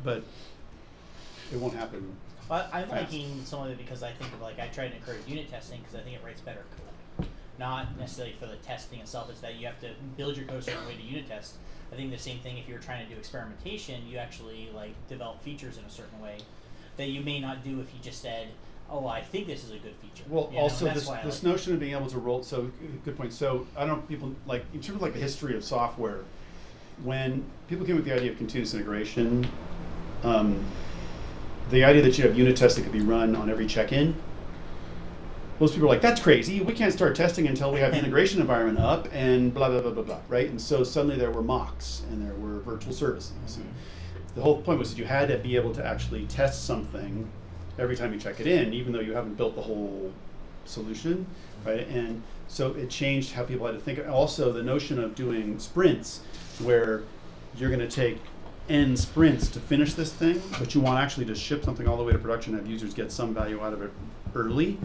it won't happen. But I'm liking some of it because I think of I try to encourage unit testing because I think it writes better code. Not necessarily for the testing itself, it's that you have to build your code a certain way to unit test. I think the same thing if you're trying to do experimentation, you actually develop features in a certain way that you may not do if you just said, oh, I think this is a good feature. Well, also this notion of being able to roll, so good point. So I don't know, people in terms of the history of software, when people came with the idea of continuous integration, the idea that you have unit tests that could be run on every check-in, most people are like, that's crazy. We can't start testing until we have the integration environment up and blah, blah, blah, blah, blah, right? And so suddenly there were mocks and there were virtual services. Mm-hmm. And the whole point was that you had to be able to actually test something every time you check it in, even though you haven't built the whole solution, right? And so it changed how people had to think. Also, the notion of doing sprints where you're going to take N sprints to finish this thing, but you want actually to ship something all the way to production and have users get some value out of it early.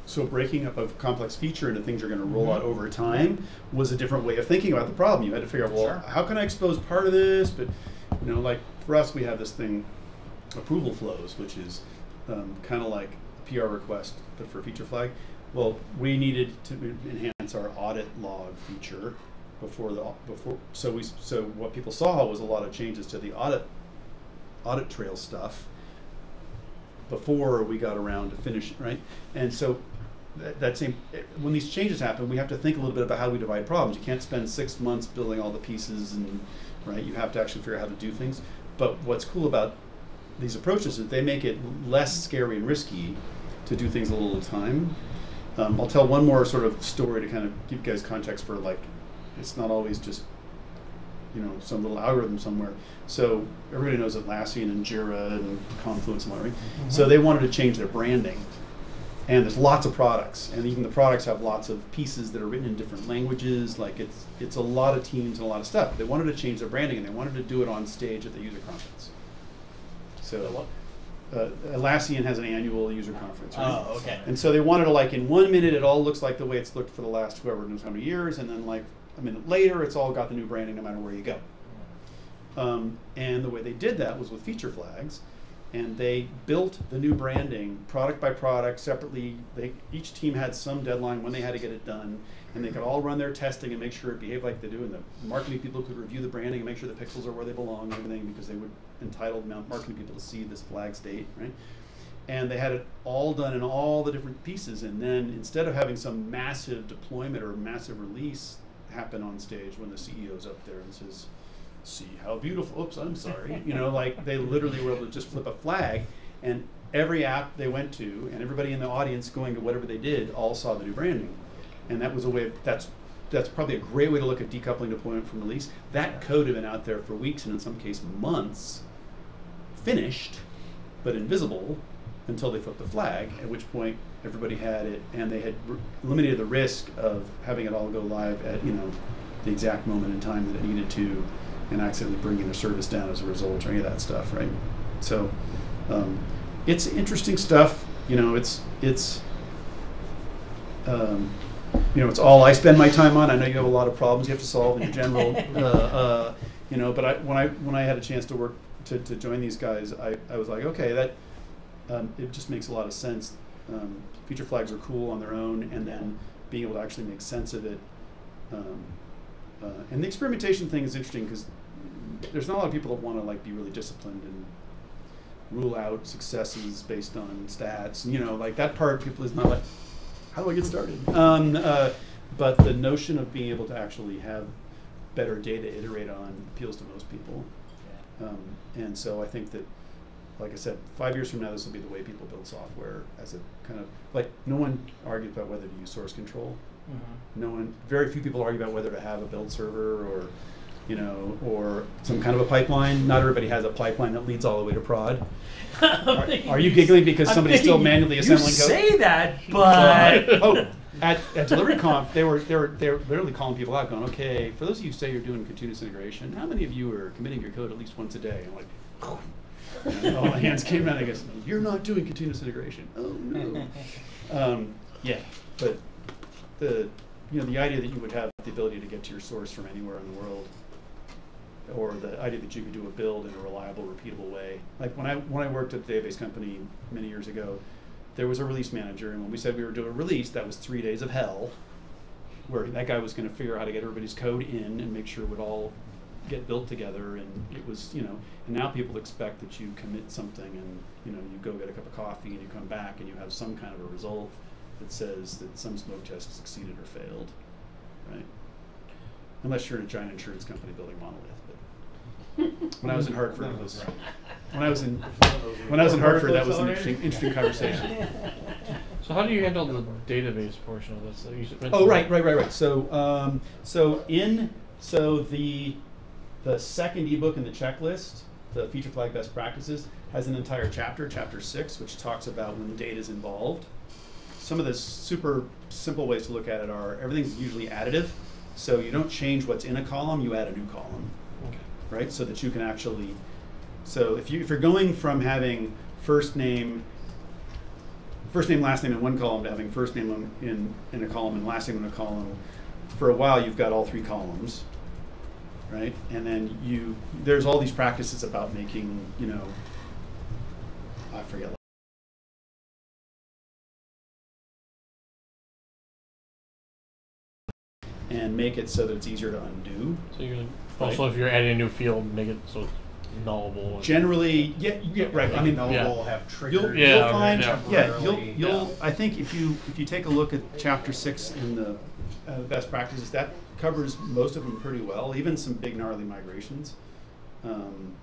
So breaking up a complex feature into things you're going to roll out over time was a different way of thinking about the problem. You had to figure out, well, how can I expose part of this? But you know, like for us, we have this thing, approval flows, which is kind of like a PR request, but for feature flag. Well, we needed to enhance our audit log feature so what people saw was a lot of changes to the audit trail stuff. before we got around to finish, right? And so when these changes happen, we have to think a little bit about how we divide problems. You can't spend 6 months building all the pieces, and right, you have to actually figure out how to do things. But what's cool about these approaches is they make it less scary and risky to do things a little at a time. I'll tell one more sort of story to kind of give you guys context for, like, it's not always just, you know, some little algorithm somewhere. So everybody knows Atlassian and Jira and Confluence and all, right? Mm-hmm. So they wanted to change their branding. And there's lots of products, and even the products have lots of pieces that are written in different languages. Like it's a lot of teams and a lot of stuff. They wanted to change their branding, and they wanted to do it on stage at the user conference. So Atlassian has an annual user conference, right? Oh, okay. And so they wanted to, like, in 1 minute, it all looks like the way it's looked for the last whoever knows how many years, and then like a minute later, it's all got the new branding no matter where you go. And the way they did that was with feature flags. And they built the new branding product by product separately. Each team had some deadline when they had to get it done, and they could all run their testing and make sure it behaved like they do. And the marketing people could review the branding and make sure the pixels are where they belong and everything, because they would entitle marketing people to see this flag state, right? And they had it all done in all the different pieces. And then instead of having some massive deployment or massive release happen on stage when the CEO's up there and says, "See how beautiful," oops, I'm sorry. You know, like, they literally were able to just flip a flag, and every app they went to and everybody in the audience going to whatever they did all saw the new branding. And that was a way of, that's probably a great way to look at decoupling deployment from release. That code had been out there for weeks and in some cases months, finished, but invisible until they flipped the flag, at which point everybody had it, and they had eliminated the risk of having it all go live at, you know, the exact moment in time that it needed to, and accidentally bringing their service down as a result, or any of that stuff, right? So it's interesting stuff. You know, it's you know, it's all I spend my time on. I know you have a lot of problems you have to solve in general, you know. But when I had a chance to work to join these guys, I was like, okay, that it just makes a lot of sense. Feature flags are cool on their own, and then being able to actually make sense of it. And the experimentation thing is interesting because there's not a lot of people that want to, like, be really disciplined and rule out successes based on stats. And, you know, like, that part, people is not like, how do I get started? But the notion of being able to actually have better data to iterate on appeals to most people. And so I think that, like I said, 5 years from now, this will be the way people build software, as a kind of, like, no one argues about whether to use source control. Mm-hmm. Very few people argue about whether to have a build server or, you know, or some kind of a pipeline. Not everybody has a pipeline that leads all the way to prod. Are you giggling because somebody's still manually assembling code? You say that, but at DeliveryConf, they were literally calling people out, going, okay, for those of you who say you're doing continuous integration, how many of you are committing your code at least once a day? And like, and all the hands came down. I guess you're not doing continuous integration. Oh no. Yeah, but the idea that you would have the ability to get to your source from anywhere in the world, or the idea that you could do a build in a reliable, repeatable way. Like when I worked at the database company many years ago, there was a release manager, and when we said we were doing a release, that was 3 days of hell, where that guy was going to figure out how to get everybody's code in and make sure it would all get built together. And it was, you know, and now people expect that you commit something and, you know, you go get a cup of coffee and you come back and you have some kind of a result that says that some smoke test succeeded or failed, right? Unless you're in a giant insurance company building monolith. But when I was in Hartford, that was an interesting conversation. So how do you handle the database portion of this? Oh, right. So the second ebook in the checklist, the feature flag best practices, has an entire chapter 6, which talks about when data is involved. Some of the super simple ways to look at it are, everything's usually additive, so you don't change what's in a column, you add a new column, right? So that you can actually, so if you're going from having first name, last name in one column to having first name in a column and last name in a column, for a while you've got all 3 columns, right? And then there's all these practices about making, you know, I forget. And make it so that it's easier to undo. So you're also, if you're adding a new field, make it so nullable. Generally, right. I mean, nullable will have triggers. You'll find, temporarily. you'll. I think if you take a look at Chapter 6 in the best practices, that covers most of them pretty well. Even some big gnarly migrations, and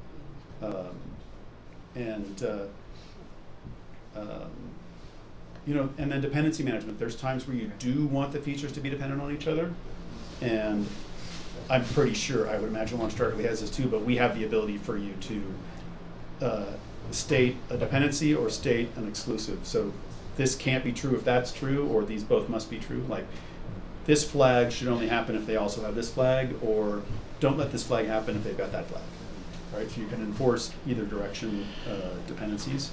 then dependency management. There's times where you do want the features to be dependent on each other, and I'm pretty sure, I would imagine LaunchDarkly has this too, but we have the ability for you to state a dependency or state an exclusive. So this can't be true if that's true, or these both must be true. Like, this flag should only happen if they also have this flag, or don't let this flag happen if they've got that flag. Right? So you can enforce either direction dependencies.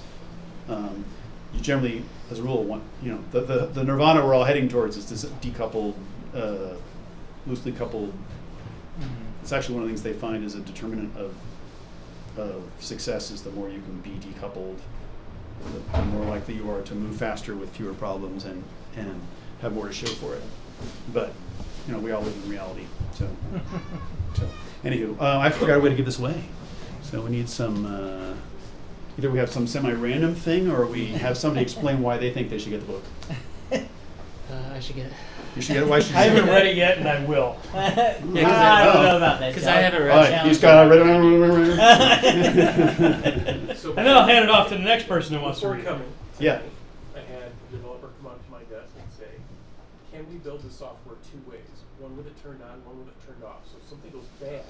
You generally, as a rule, want, the nirvana we're all heading towards is this decoupled, loosely coupled. It's actually one of the things they find is a determinant of success is the more you can be decoupled, the more likely you are to move faster with fewer problems and have more to show for it. But we all live in reality. So anywho, I forgot a way to give this away. So we need some. Either we have some semi-random thing, or we have somebody explain why they think they should get the book. I should get it. You should get it. Why should you? I haven't read it yet, and I will. I don't know about that. Because I haven't read it. He's got read it. And then I'll hand it off to the next person who wants to read it. Yeah. I had a developer come up to my desk and say, can we build the software two ways? One with it turned on, one with it turned off. So if something goes bad,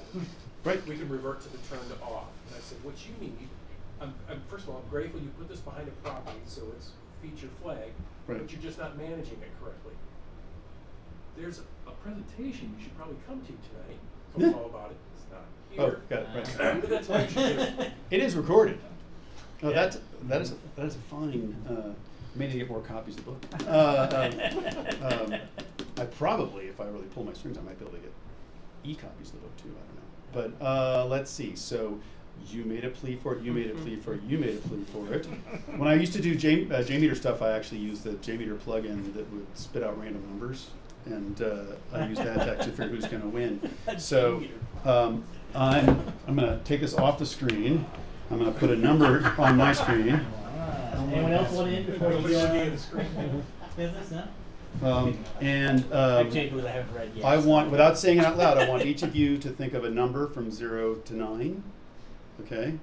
right, we can revert to the turned off. And I said, what you need, first of all, I'm grateful you put this behind a property, so it's feature flag, right, but you're just not managing it correctly. There's a presentation you should probably come to tonight. Tell us all about it. It's not here. Oh, got it. Right. But that's what you should do. It is recorded. Oh, that is a fine. I may need to get more copies of the book. I probably, if I really pull my strings, I might be able to get e-copies of the book too. I don't know. But let's see. So you made a plea for it. You made a plea for it. You made a plea for it. When I used to do JMeter stuff, I actually used the JMeter plugin that would spit out random numbers. And I use that to actually figure who's going to win. So I'm going to take this off the screen. I'm going to put a number on my screen. Anyone else want in before you go on the screen? Business, no? Particularly, I haven't read yet. I want, without saying it out loud, I want each of you to think of a number from 0 to 9. Okay?